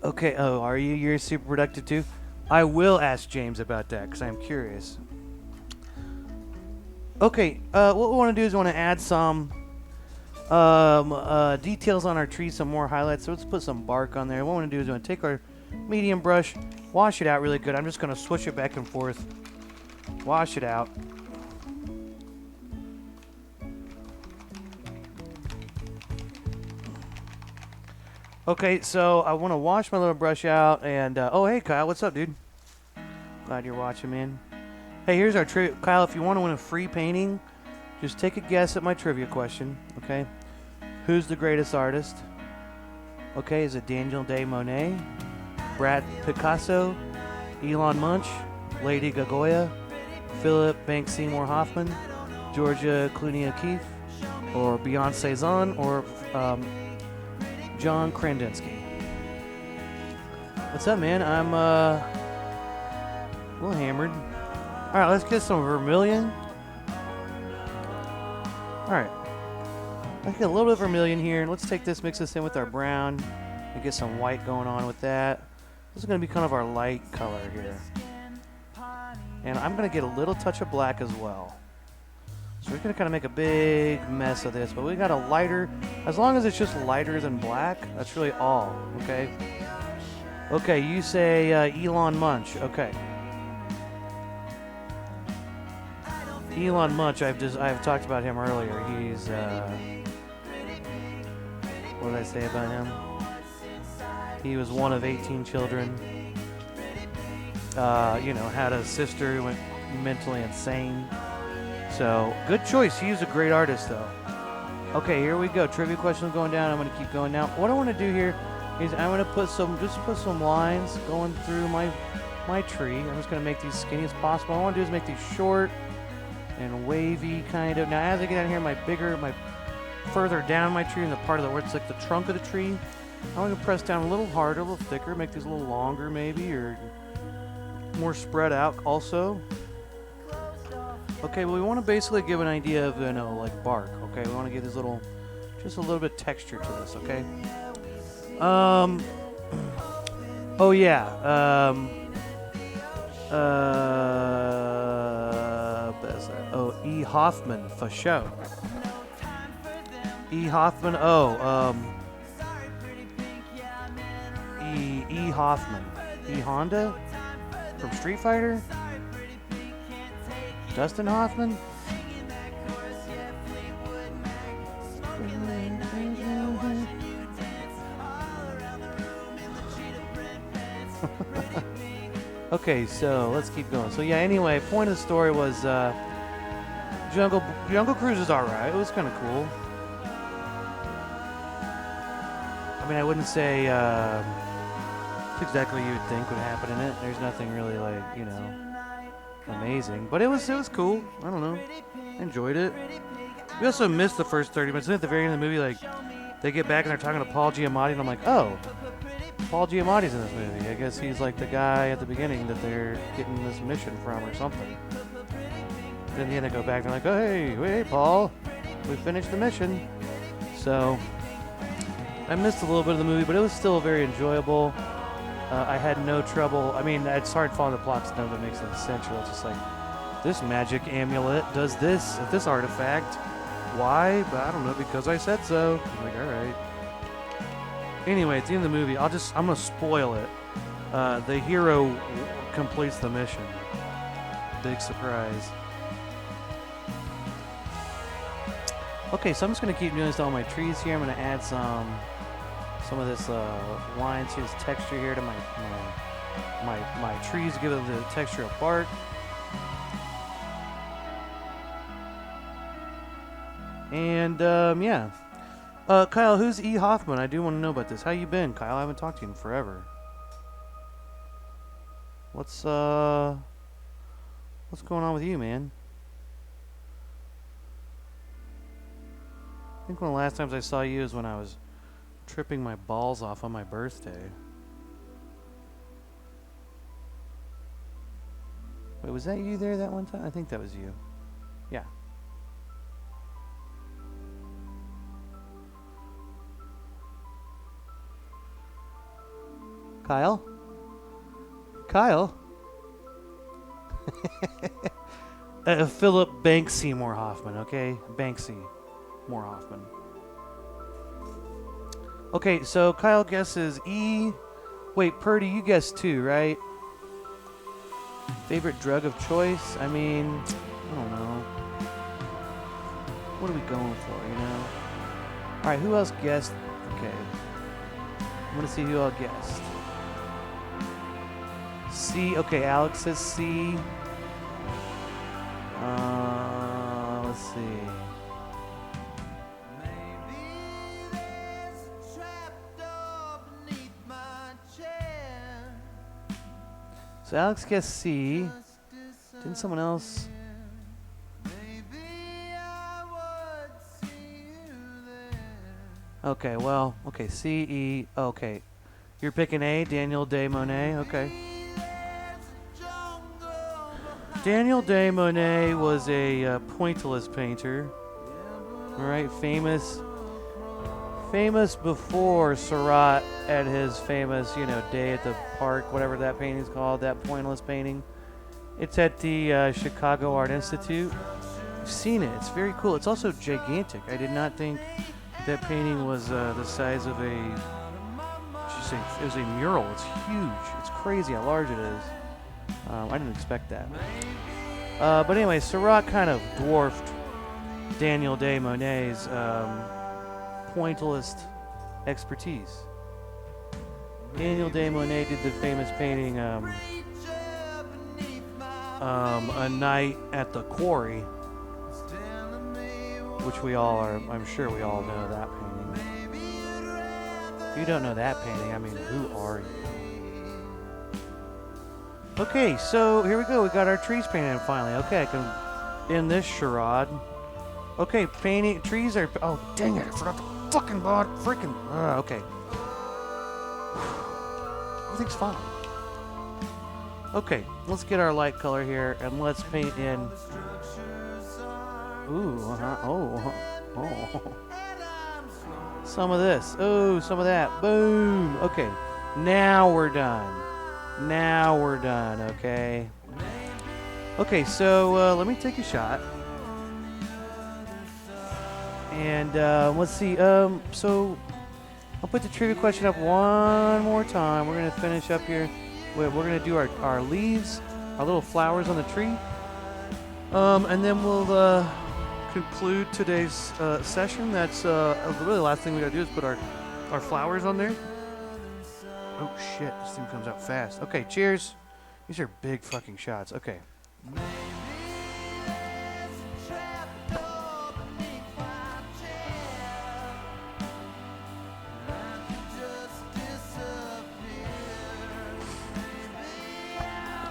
Okay, oh, are you? You're super productive too? I will ask James about that because I'm curious. Okay, what we want to do is we want to add some details on our tree, some more highlights. So let's put some bark on there. What we want to do is we want to take our medium brush, wash it out really good. I'm just going to switch it back and forth. Wash it out. Okay, so I want to wash my little brush out, and oh, hey, Kyle, what's up, dude? Glad you're watching, man. Hey, here's our trivia. Kyle, if you want to win a free painting, just take a guess at my trivia question, okay? Who's the greatest artist? Okay, is it Daniel Day Monet, Brad Picasso, Elon Munch, Lady Gaga, Philip Banks Seymour Hoffman, Georgia Clooney O'Keeffe, or Beyonce Zahn, or John Krandensky? What's up, man? I'm a little hammered. All right, let's get some vermilion. All right, let's get a little bit of vermilion here. Let's take this, mix this in with our brown, and get some white going on with that. This is going to be kind of our light color here. And I'm going to get a little touch of black as well. So we're going to kind of make a big mess of this, but we got a lighter, as long as it's just lighter than black, that's really all, okay? Okay, you say Elon Munch, okay. Elon Munch, I've talked about him earlier. He's, what did I say about him? He was one of 18 children. You know, had a sister who went mentally insane. So, good choice. He's a great artist, though. Okay, here we go. Trivia questions going down. I'm going to keep going now. What I want to do here is I'm going to put some lines going through my tree. I'm just going to make these skinny as possible. What I want to do is make these short and wavy, kind of. Now, as I get down here, my further down my tree in the part of where it's like the trunk of the tree, I want to press down a little harder, a little thicker, make these a little longer maybe, or more spread out also. Okay, well we want to basically give an idea of, like bark, okay? We want to give this little, just a little bit of texture to this, okay? Oh yeah, E. Hoffman, for sure. E. Hoffman, E. Hoffman. E. Honda? From Street Fighter? Dustin Hoffman? Okay, so let's keep going. So yeah, anyway, point of the story was Jungle Cruise is alright. It was kind of cool. I mean, I wouldn't say it's exactly what you would think would happen in it. There's nothing really like, amazing. But it was cool. I don't know. I enjoyed it. We also missed the first 30 minutes. Then at the very end of the movie, like, they get back and they're talking to Paul Giamatti, and I'm like, oh, Paul Giamatti's in this movie. I guess he's like the guy at the beginning that they're getting this mission from or something. Then in the end, they go back and they're like, oh, hey, Paul, we finished the mission. So I missed a little bit of the movie, but it was still very enjoyable. I had no trouble. I mean, it's hard following the plot because none of it makes any sense. It's just like, this magic amulet does this artifact. Why? But I don't know, because I said so. I'm like, all right. Anyway, at the end of the movie, I'm going to spoil it. The hero completes the mission. Big surprise. Okay, so I'm just going to keep doing this to all my trees here. I'm going to add some of this lines here, this texture here to my trees, give them the texture of bark. And yeah. Kyle, who's E. Hoffman? I do want to know about this. How you been, Kyle? I haven't talked to you in forever. What's going on with you, man? I think one of the last times I saw you is when I was tripping my balls off on my birthday. Wait, was that you there that one time? I think that was you. Yeah. Kyle? Kyle? Philip Banksy Moore Hoffman, okay? Banksy Moore Hoffman. Okay, so Kyle guesses E. Wait, Purdy, you guessed 2, right? Favorite drug of choice? I mean, I don't know. What are we going for, Alright, who else guessed? Okay. I'm going to see who all guessed. C. Okay, Alex says C. Let's see. So Alex guessed C. Didn't someone else? Okay, well, okay, C, E, okay. You're picking A, Daniel Day Monet, okay. Daniel Day Monet was a pointillist painter, all right, famous before Seurat at his famous, day at the park, whatever that painting's called, that pointillist painting. It's at the Chicago Art Institute. I've seen it. It's very cool. It's also gigantic. I did not think that painting was the size of it was a mural. It's huge. It's crazy how large it is. I didn't expect that. But anyway, Seurat kind of dwarfed Daniel Day Monet's pointillist expertise. Daniel Day Monet did the famous painting A Night at the Quarry, which I'm sure we all know that painting. If you don't know that painting, I mean, who are you? Okay, so here we go. We got our trees painted finally. Okay, I can end this charade. Okay, painting trees are. Oh, dang it! I forgot the fucking bot. Freaking. Okay. Everything's fine. Okay, let's get our light color here and let's paint in. Ooh, oh. Some of this. Oh, some of that. Boom. Okay, now we're done. Now we're done, okay? Okay, so let me take a shot. And let's see. So I'll put the trivia question up one more time. We're going to finish up here. We're going to do our leaves, our little flowers on the tree. And then we'll conclude today's session. That's really the last thing we got to do is put our flowers on there. Oh, shit. This thing comes out fast. Okay, cheers. These are big fucking shots. Okay.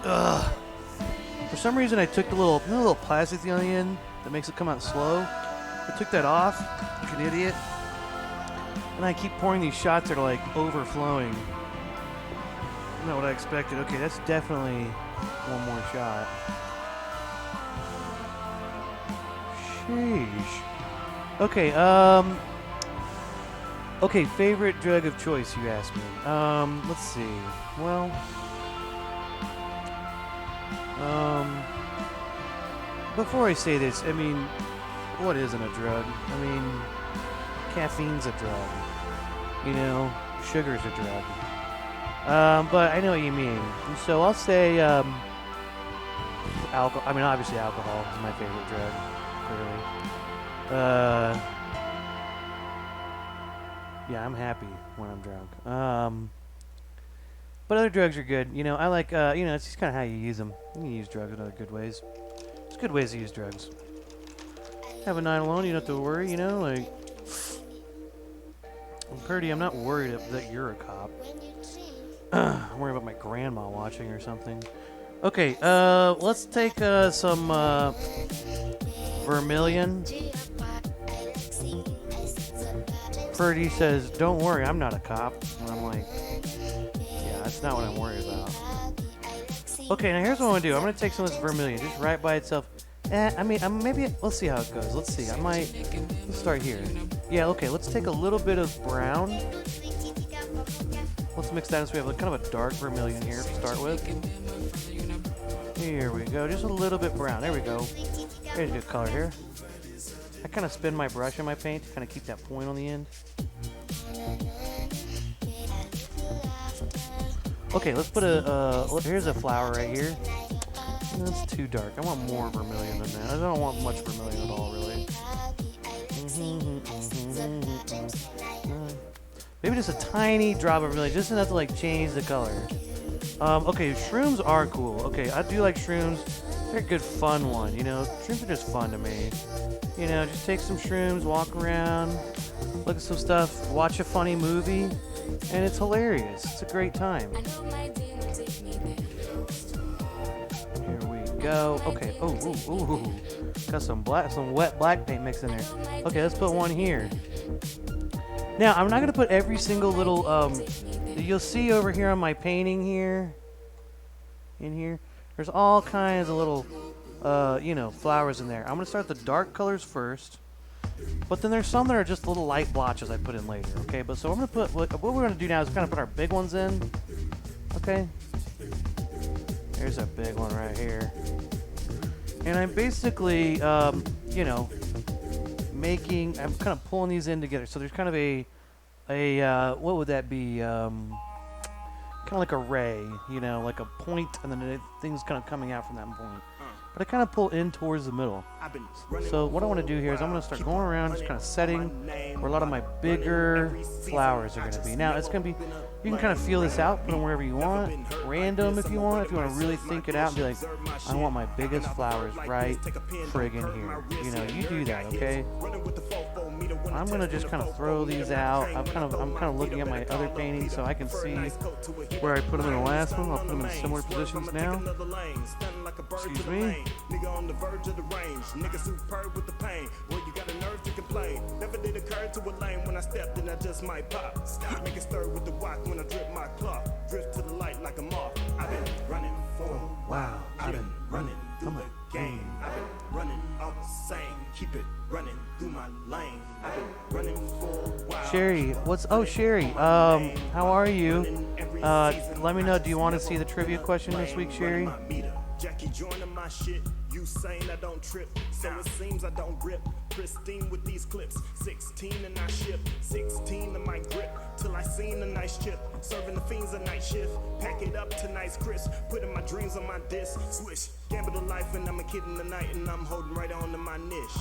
Ugh. For some reason, I took the little plastic thing on the end that makes it come out slow. I took that off, like an idiot. And I keep pouring these shots that are like overflowing. Not what I expected. Okay, that's definitely one more shot. Sheesh. Okay, okay, favorite drug of choice, you asked me. Let's see. Well, before I say this, I mean, what isn't a drug? I mean, caffeine's a drug. You know, sugar's a drug. But I know what you mean. So I'll say, alcohol. I mean, obviously alcohol is my favorite drug, clearly. Yeah, I'm happy when I'm drunk. But other drugs are good. You know, I like, you know, it's just kind of how you use them. You can use drugs in other good ways. There's good ways to use drugs. Have a night alone, you don't have to worry, you know, like, Purdy, I'm not worried that you're a cop. I'm worried about my grandma watching or something. Okay, let's take some vermilion. Purdy says, don't worry, I'm not a cop. And I'm like, yeah, that's not what I'm worried about. Okay, now here's what I'm going to do. I'm going to take some of this vermilion, just right by itself. I mean, maybe, let's see how it goes. Let's see, let's start here. Yeah, okay, let's take a little bit of brown. Let's mix that in so we have kind of a dark vermilion here to start with. Here we go, just a little bit brown. There we go. There's a good color here. I kind of spin my brush in my paint to kind of keep that point on the end. Okay, let's put here's a flower right here. That's too dark. I want more vermilion than that. I don't want much vermilion at all, really. Maybe just a tiny drop of vermilion, just enough to like change the color. Okay, shrooms are cool. Okay, I do like shrooms. They're a good fun one, you know. Shrooms are just fun to me. You know, just take some shrooms, walk around, look at some stuff, watch a funny movie, and it's hilarious. It's a great time. Here we go. Okay. Oh. Got some wet black paint mixed in there. Okay, let's put one here. Now, I'm not gonna put every single little you'll see over here on my painting here. In here, there's all kinds of little you know, flowers in there. I'm gonna start the dark colors first, but then there's some that are just little light blotches I put in later. Okay, but so I'm gonna put what we're gonna do now is kind of put our big ones in. Okay. There's a big one right here. And I'm basically, you know, I'm kind of pulling these in together. So there's kind of a what would that be? Kind of like a ray, you know, like a point, and then things kind of coming out from that point. But I kind of pull in towards the middle. So what I want to do here is I'm going to start going around, just kind of setting where a lot of my bigger flowers are going to be. Now, it's going to be, you can kind of feel this out, put them wherever you want, random if you want to really think it out and be like, I want my biggest flowers right friggin' here. You know, you do that, okay? I'm gonna just kind of throw these out. I'm kind of looking at my other paintings so I can see where I put them in the last one. I'll put them in similar positions now. Excuse me. Nigga on the verge of the range, nigga superb with the pain. Boy, you got a nerve to complain. Never did occur to a lane when I stepped in, I just might pop. Make it stir with the walk when I drip my cloth. Drift to the light like a moth. I've been running for a while. I've been running through the game. I've been running all the same. Keep it running through my lane. I've been running for a while. Sherry, what's Sherry? How are you? Let me know. Do you want to see the trivia question this week, Sherry? Jackie joining my shit. You saying I don't trip, so it seems I don't grip. Pristine with these clips, 16 and I ship, 16 in my grip, till I seen a nice chip. Serving the fiends a night shift, pack it up to nice crisp, putting my dreams on my disc. Swish, gamble the life and I'm a kid in the night and I'm holding right on to my niche.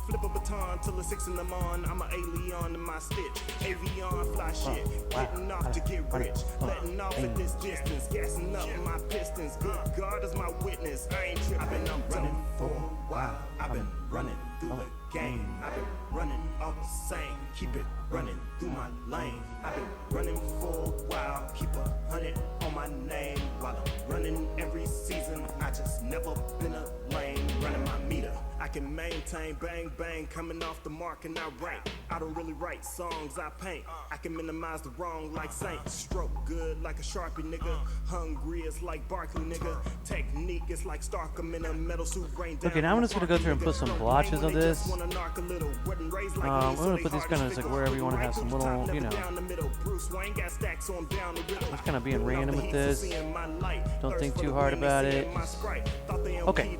Flip a baton till it's 6 in the morning, I'm an alien in my stitch. Avion fly shit, getting off to get rich, letting off at this distance, gassing up my pistons. Good God is my witness, I ain't tripping. I've been running for a while, I've been running through the game. I've been running all the same, keep it running through my lane. I've been running for a while, keep 100 on my name. While I'm running every season, I just never been a lane. Running my meter, I can maintain, bang bang, coming off the mark and I rank. I don't really write songs, I paint. I can minimize the wrong like Saint. Stroke good like a Sharpie nigga. Hungry is like Barkley nigga. Technique is like Stark, I'm in a metal suit, rain down. Okay, now I'm just gonna go through and put some blotches of this. I'm gonna put these kind of like wherever you want to have some little, you know. Just kind of being random with this. Don't think too hard about it. Okay.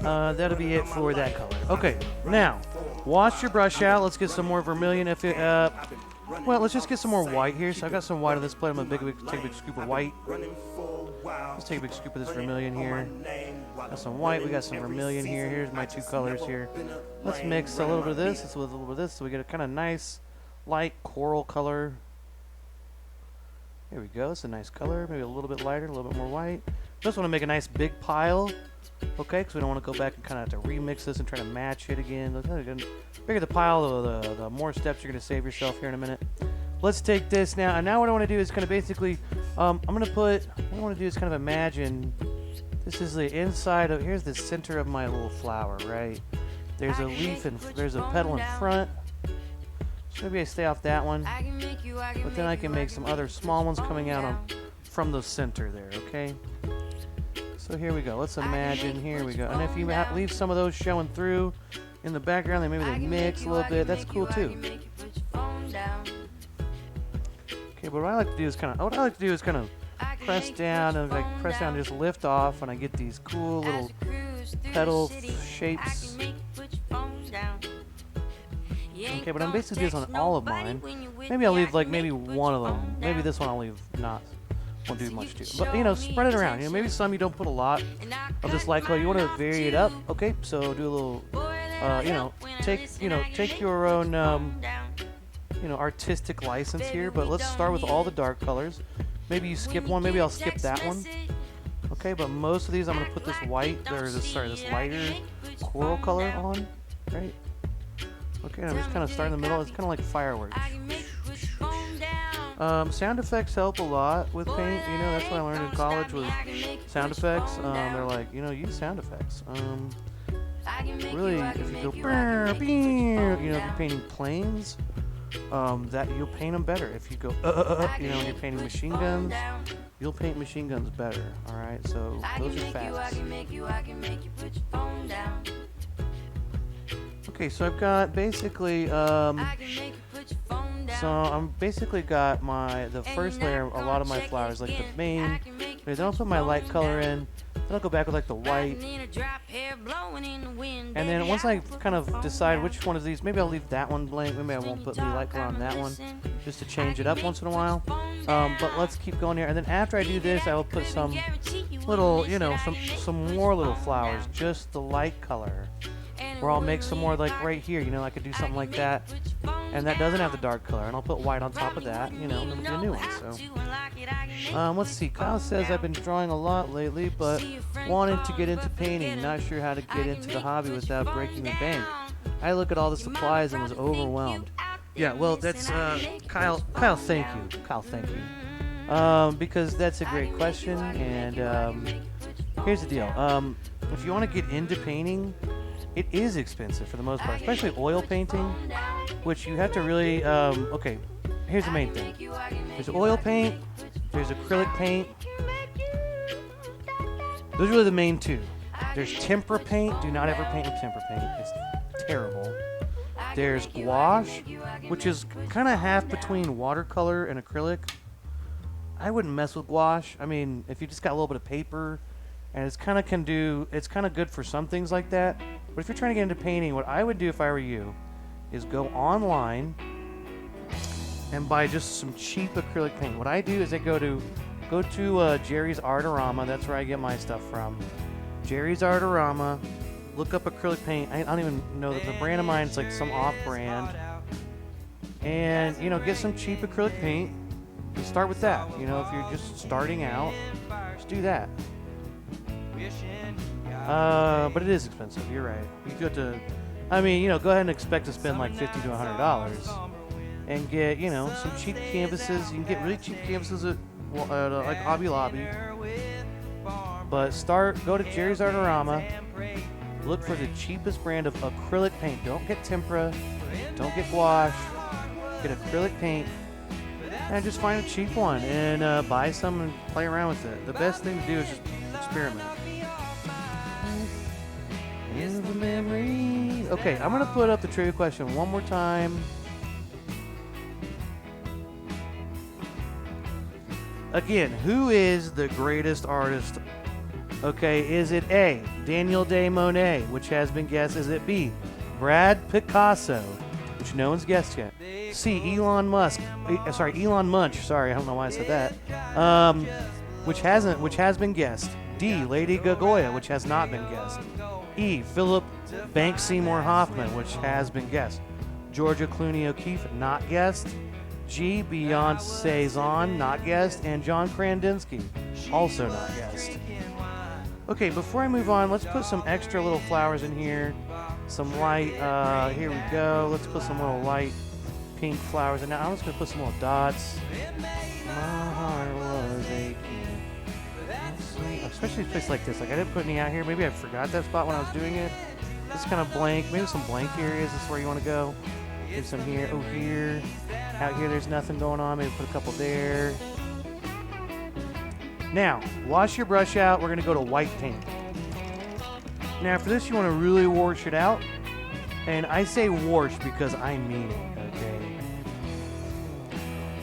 That'll be it for that color. Okay, now wash your brush out. Let's get some more vermilion. If it, well, let's just get some more white here. So I got some white on this plate. I'm gonna take a big scoop of white. Let's take a big scoop of this vermilion here. Got some white. We got some vermilion here. Here's my two colors here. Let's mix a little bit of this. Let's with a little bit of this, so we get a kind of nice, light coral color. Here we go. It's a nice color. Maybe a little bit lighter, a little bit more white. Just want to make a nice big pile. Okay, because we don't want to go back and kind of have to remix this and try to match it again. The bigger the pile, the more steps you're going to save yourself here in a minute. Let's take this now. And now what I want to do is kind of basically, I'm going to put, what I want to do is kind of imagine, this is the inside of, here's the center of my little flower, right? There's a leaf and there's a petal in front. So maybe I stay off that one. But then I can make some other small ones coming out from the center there, okay? So here we go. Let's imagine. Here we go. And if you leave some of those showing through in the background, then maybe they mix a little bit. That's cool too. Okay, but what I like to do is kind of press down and just lift off, and I get these cool little petal shapes. Okay, but I'm basically doing this on all of mine. Maybe I'll leave like maybe one of them. Maybe this one I'll leave not. Won't do much to it. But, you know, spread it around. You know, maybe some you don't put a lot of this light color. You want to vary it up. Okay, so do a little, you know, take your own, you know, artistic license here. But let's start with all the dark colors. Maybe you skip one. Maybe I'll skip that one. Okay, but most of these I'm going to put this white, this lighter coral color on, right? Okay, I'm just kind of starting in the middle. It's kind of like fireworks. Sound effects help a lot with paint. You know, that's what I learned in college was sound effects. They're like, you know, use sound effects. Really, if you go, you know, if you're painting planes, that you'll paint them better. If you go, you know, when you're painting machine guns, you'll paint machine guns better. All right, so those are facts. Okay, so I've got basically, so I'm basically got the first layer, a lot of my flowers, like the main. Then I'll put my light color in. Then I'll go back with like the white. And then once I kind of decide which one of these, maybe I'll leave that one blank. Maybe I won't put any light color on that one, just to change it up once in a while. But let's keep going here. And then after I do this, I will put some little, you know, some more little flowers, just the light color. Or I'll make some more like right here, you know, I could do something like that. And that doesn't have the dark color, and I'll put white on top of that, you know, and it'll be a new one. So, let's see. Kyle says I've been drawing a lot lately, but wanting to get into painting. Not sure how to get into the hobby without breaking the bank. I look at all the supplies and was overwhelmed. Yeah, well, that's Kyle. Kyle, thank you. Kyle, thank you. Because that's a great question, and here's the deal. If you want to get into painting, it is expensive for the most part, especially oil painting, which you have to really. Okay, here's the main thing. There's oil paint. There's acrylic paint. Those are really the main two. There's tempera paint. Do not ever paint with tempera paint. It's terrible. There's gouache, which is kind of half between watercolor and acrylic. I wouldn't mess with gouache. I mean, if you just got a little bit of paper, and it's kind of good for some things like that. But if you're trying to get into painting, what I would do if I were you is go online and buy just some cheap acrylic paint. What I do is I go to Jerry's Artorama. That's where I get my stuff from. Jerry's Artorama. Look up acrylic paint. I don't even know the brand of mine. It's like some off-brand. And, get some cheap acrylic paint. You start with that. If you're just starting out, just do that. But it is expensive. You're right. You have to, go ahead and expect to spend like $50 to $100 and get, some cheap canvases. You can get really cheap canvases at like Hobby Lobby. But go to Jerry's Artorama. Look for the cheapest brand of acrylic paint. Don't get tempera. Don't get gouache. Get acrylic paint. And just find a cheap one and buy some and play around with it. The best thing to do is just experiment. Here's the memory. Okay, I'm going to put up the trivia question one more time. Again, who is the greatest artist? Okay, is it A, Daniel Day Monet, which has been guessed? Is it B, Brad Picasso, which no one's guessed yet? C, Elon Munch. Sorry, I don't know why I said that. Which has been guessed. D, Lady Gagaia, which has not been guessed. E, Philip Banks Seymour Hoffman, which has been guessed. Georgia Clooney O'Keeffe, not guessed. G, Beyonce Zahn, not guessed. And John Krasinski, also not guessed. Okay, before I move on, let's put some extra little flowers in here. Some light, here we go. Let's put some little light pink flowers in. Now I'm just going to put some little dots. My heart was aching. Especially a place like this. Like, I didn't put any out here. Maybe I forgot that spot when I was doing it. Just kind of blank. Maybe some blank areas. This is where you want to go. Get some here. Oh, here. Out here, there's nothing going on. Maybe put a couple there. Now, wash your brush out. We're going to go to white paint. Now, for this, you want to really wash it out. And I say wash because I mean it, okay?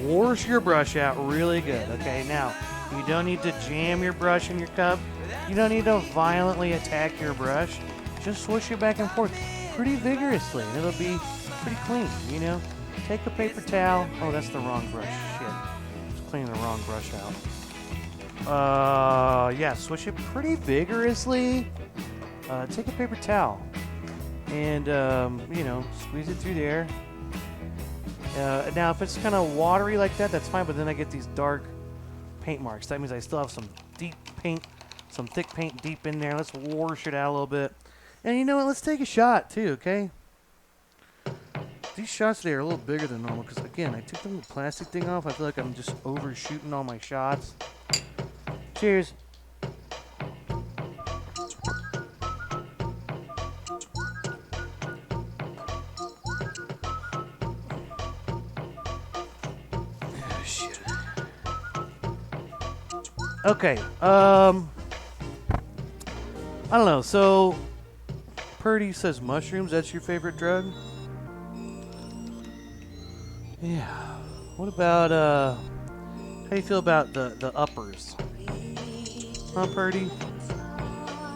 Wash your brush out really good, okay? Now, you don't need to jam your brush in your cup. You don't need to violently attack your brush. Just swish it back and forth pretty vigorously, and it'll be pretty clean, Take a paper towel. Oh, that's the wrong brush. Shit. Just cleaning the wrong brush out. Yeah, swish it pretty vigorously. Take a paper towel and, squeeze it through there. Now, if it's kind of watery like that, that's fine, but then I get these dark paint marks. That means I still have some deep paint, some thick paint deep in there. Let's wash it out a little bit. And you know what? Let's take a shot, too, okay? These shots today are a little bigger than normal because, again, I took the little plastic thing off. I feel like I'm just overshooting all my shots. Cheers. Shit. Okay. I don't know. So, Purdy says mushrooms. That's your favorite drug? Yeah. What about how do you feel about the uppers? Huh, Purdy?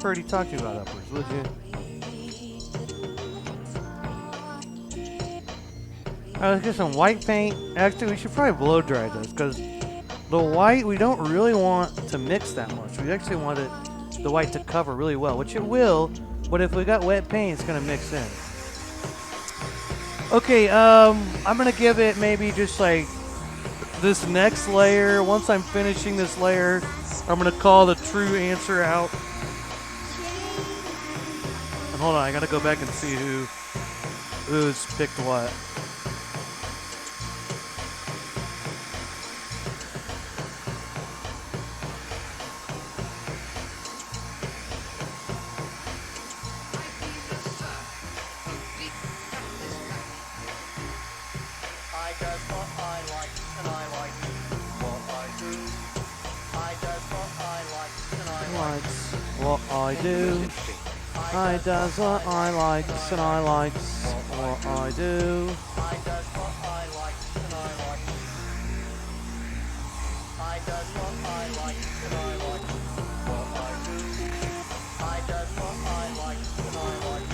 Purdy, talk to me about uppers, would you? Alright, let's get some white paint. Actually, we should probably blow dry this because the white we don't really want to mix that much. We actually want the white to cover really well, which it will. But if we got wet paint, it's gonna mix in. Okay, I'm gonna give it maybe just like this next layer. Once I'm finishing this layer, I'm gonna call the true answer out. And hold on, I gotta go back and see who Who's picked what? I does what I like, and I like what I do. I does what I like, and I like Likes what I do. I does what I likes and I likes what I do. I does what I like, and I like. I does what I like, and I like what I do. I does what I like, and I like.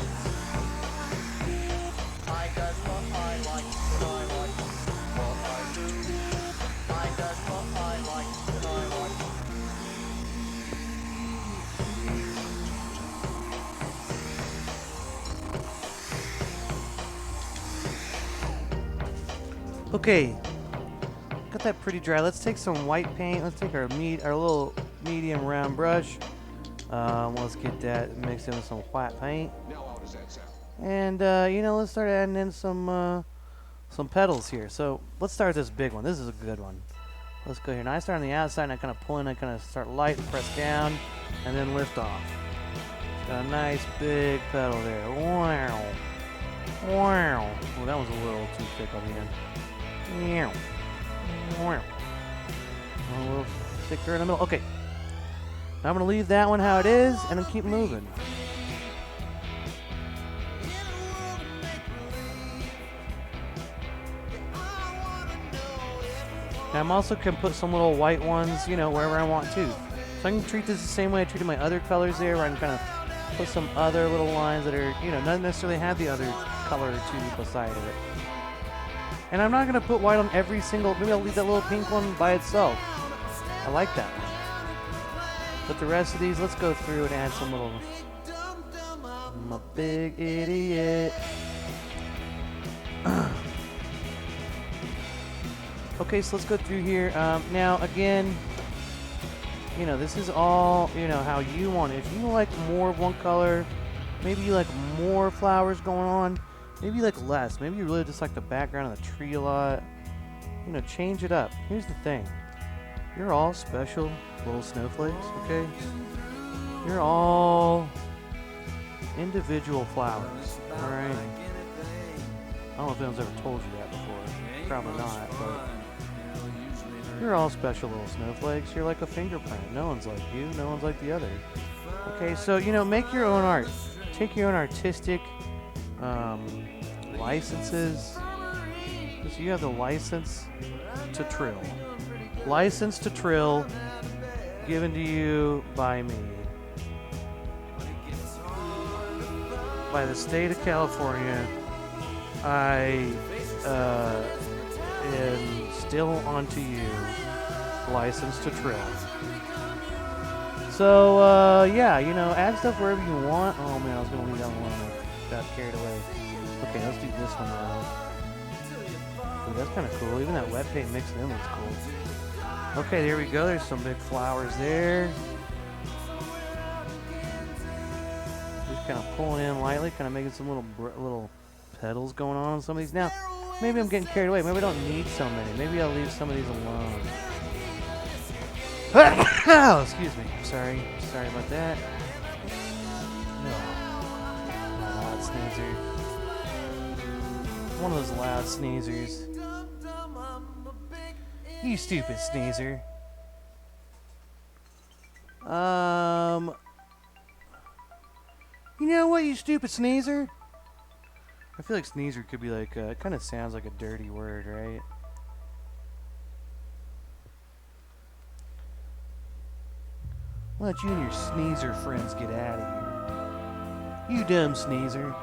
I does what I like, and I like what I do. I does what I like, and I like. Okay, got that pretty dry. Let's take some white paint. Let's take our little medium round brush. Let's get that mixed in with some white paint. And you know, let's start adding in some petals here. So let's start with this big one. This is a good one. Let's go here. Now I start on the outside and I kind of pull in. I kind of start light and press down, and then lift off. It's got a nice big petal there. Wow, wow. Oh, that was a little too thick on the end. Meow. Meow. A little thicker in the middle. Okay. Now I'm going to leave that one how it is and then keep moving. Now I'm also can put some little white ones, you know, wherever I want to. So I can treat this the same way I treated my other colors there, where I can kind of put some other little lines that are, you know, not necessarily have the other color or two beside it. And I'm not going to put white on every single, maybe I'll leave that little pink one by itself. I like that one. But the rest of these, let's go through and add some little, I'm a big idiot. Okay, so let's go through here. Now, again, you know, this is all, you know, how you want it. If you like more of one color, maybe you like more flowers going on, maybe you like less. Maybe you really just like the background of the tree a lot. You know, change it up. Here's the thing. You're all special little snowflakes, okay? You're all individual flowers, alright? I don't know if anyone's ever told you that before. Probably not, but you're all special little snowflakes. You're like a fingerprint. No one's like you. No one's like the other. Okay, so, you know, make your own art. Take your own artistic licenses. So you have the license to trill. License to trill given to you by me. By the state of California, I am still onto you. License to trill. So, yeah, you know, add stuff wherever you want. Oh, man, I was going to leave that one. I got carried away. Okay, let's do this one now. Ooh, that's kind of cool. Even that wet paint mixed in looks cool. Okay, there we go. There's some big flowers there. Just kind of pulling in lightly, kind of making some little petals going on some of these. Now, maybe I'm getting carried away. Maybe I don't need so many. Maybe I'll leave some of these alone. Oh, excuse me. Sorry. Sorry about that. No. Loud sneezer. One of those loud sneezers. You stupid sneezer. You know what, you stupid sneezer? I feel like sneezer could be like, it kind of sounds like a dirty word, right? Why don't you and your sneezer friends get out of here? You dumb sneezer.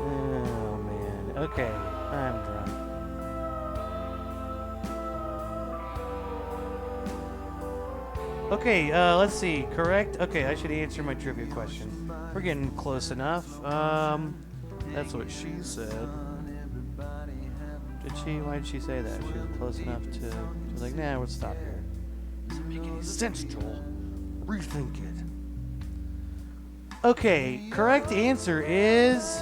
Oh, man. Okay, I'm drunk. Okay, let's see. Correct? Okay, I should answer my trivia question. We're getting close enough. That's what she said. Did she? Why did she say that? She was close enough to... She was like, nah, we'll stop here. Doesn't make any sense, Joel. Rethink it. Okay, correct answer is...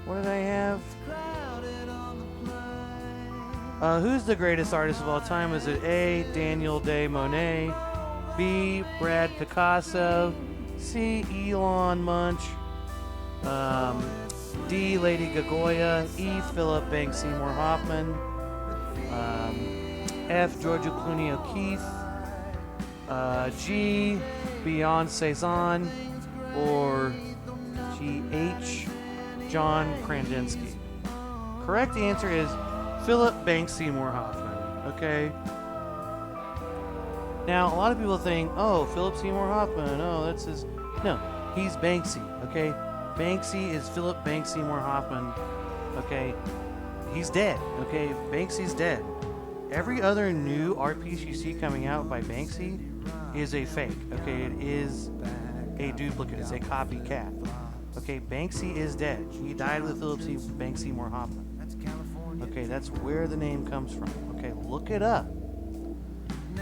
What did I have? Who's the greatest artist of all time? Is it A, Daniel Day Monet, B, Brad Picasso, C, Elon Munch, D, Lady Gagoya, E, Philip Banks Seymour Hoffman, F, Georgia Clooney O'Keefe, G, Beyonce Zahn, or G, John Krandinski. Correct answer is Philip Banks Seymour Hoffman. Okay. Now, a lot of people think, oh, Philip Seymour Hoffman, oh, that's his... No, he's Banksy, okay? Banksy is Philip Banks Seymour Hoffman, okay? He's dead, okay? Banksy's dead. Every other new art piece you see coming out by Banksy is a fake, okay? It is a duplicate. It's a copycat. Okay, Banksy is dead. He died with Philip Banks Seymour Hoffman. Okay, that's where the name comes from. Okay, look it up.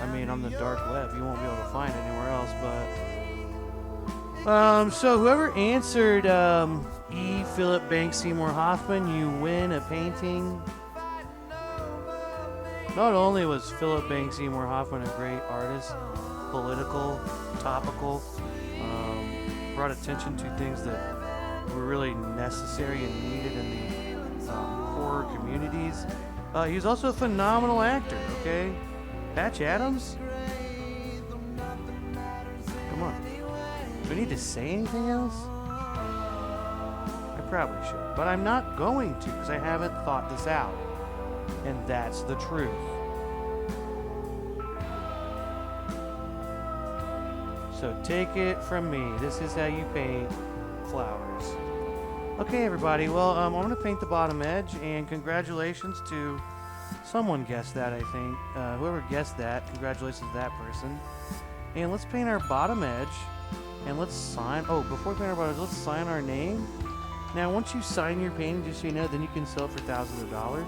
I mean, on the dark web, you won't be able to find it anywhere else, but... so whoever answered E, Philip Banks Seymour Hoffman, you win a painting. Not only was Philip Banks Seymour Hoffman a great artist, political, topical, brought attention to things that were really necessary and needed in the horror communities. He was also a phenomenal actor, okay? Patch Adams? Come on. Do I need to say anything else? I probably should, but I'm not going to because I haven't thought this out. And that's the truth. So take it from me. This is how you paint flowers. Okay, everybody. Well, I'm going to paint the bottom edge, and congratulations to someone guessed that, I think. Whoever guessed that, congratulations to that person. And let's paint our bottom edge, and let's sign. Oh, before we paint our bottom edge, let's sign our name. Now, once you sign your painting, just so you know, then you can sell it for thousands of dollars.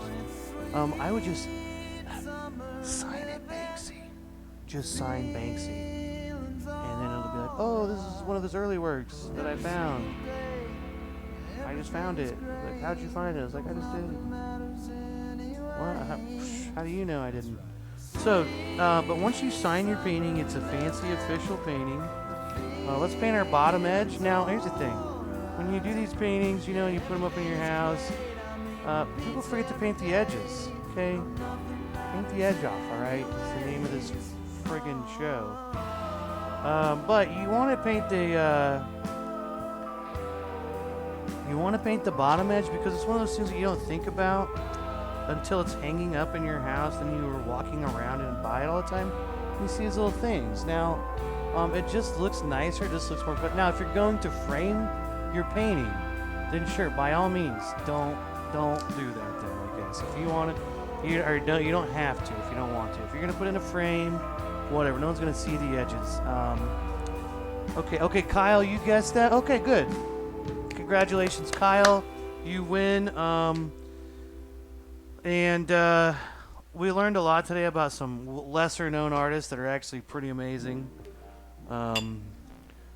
I would just sign it, Banksy. Just sign Banksy. And then it'll be like, oh, this is one of his early works that I found. I just found it. Like, how'd you find it? I was like, I just did. What? How do you know I didn't? So, but once you sign your painting, it's a fancy official painting. Let's paint our bottom edge. Now, here's the thing. When you do these paintings, you know, you put them up in your house, people forget to paint the edges, okay? Paint the edge off, alright? It's the name of this friggin' show. But you want to paint the bottom edge because it's one of those things that you don't think about until it's hanging up in your house and you were walking around and buy it all the time. You see these little things. Now, it just looks nicer, it just looks more fun. Now, if you're going to frame your painting, then sure, by all means, don't do that then, I guess. If you want to, you don't have to if you don't want to. If you're going to put in a frame, whatever, no one's going to see the edges. Okay, Kyle, you guessed that? Okay, good. Congratulations, Kyle. You win. And we learned a lot today about some lesser-known artists that are actually pretty amazing.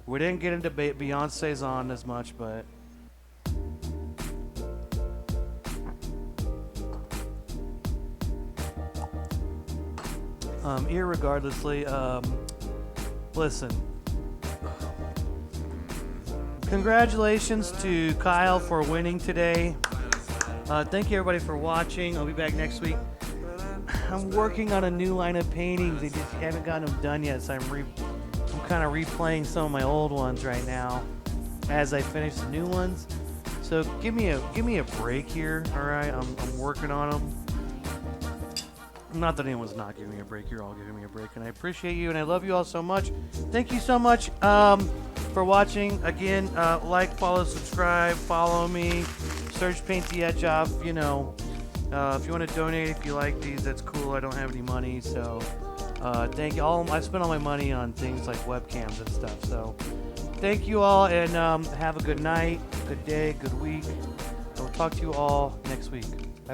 We didn't get into Beyonce Zahn as much, but... irregardlessly, listen. Congratulations to Kyle for winning today. Thank you everybody for watching. I'll be back next week. I'm working on a new line of paintings. I just haven't gotten them done yet, so I'm kind of replaying some of my old ones right now as I finish the new ones. So give me a break here, all right? I'm working on them. Not that anyone's not giving me a break. You're all giving me a break, and I appreciate you, and I love you all so much. Thank you so much for watching. Again, like, follow, subscribe, follow me. Search Paint the Edge Off. You know, if you want to donate, if you like these, that's cool. I don't have any money, so thank you all. I spent all my money on things like webcams and stuff. So thank you all, and have a good night, good day, good week. I'll talk to you all next week.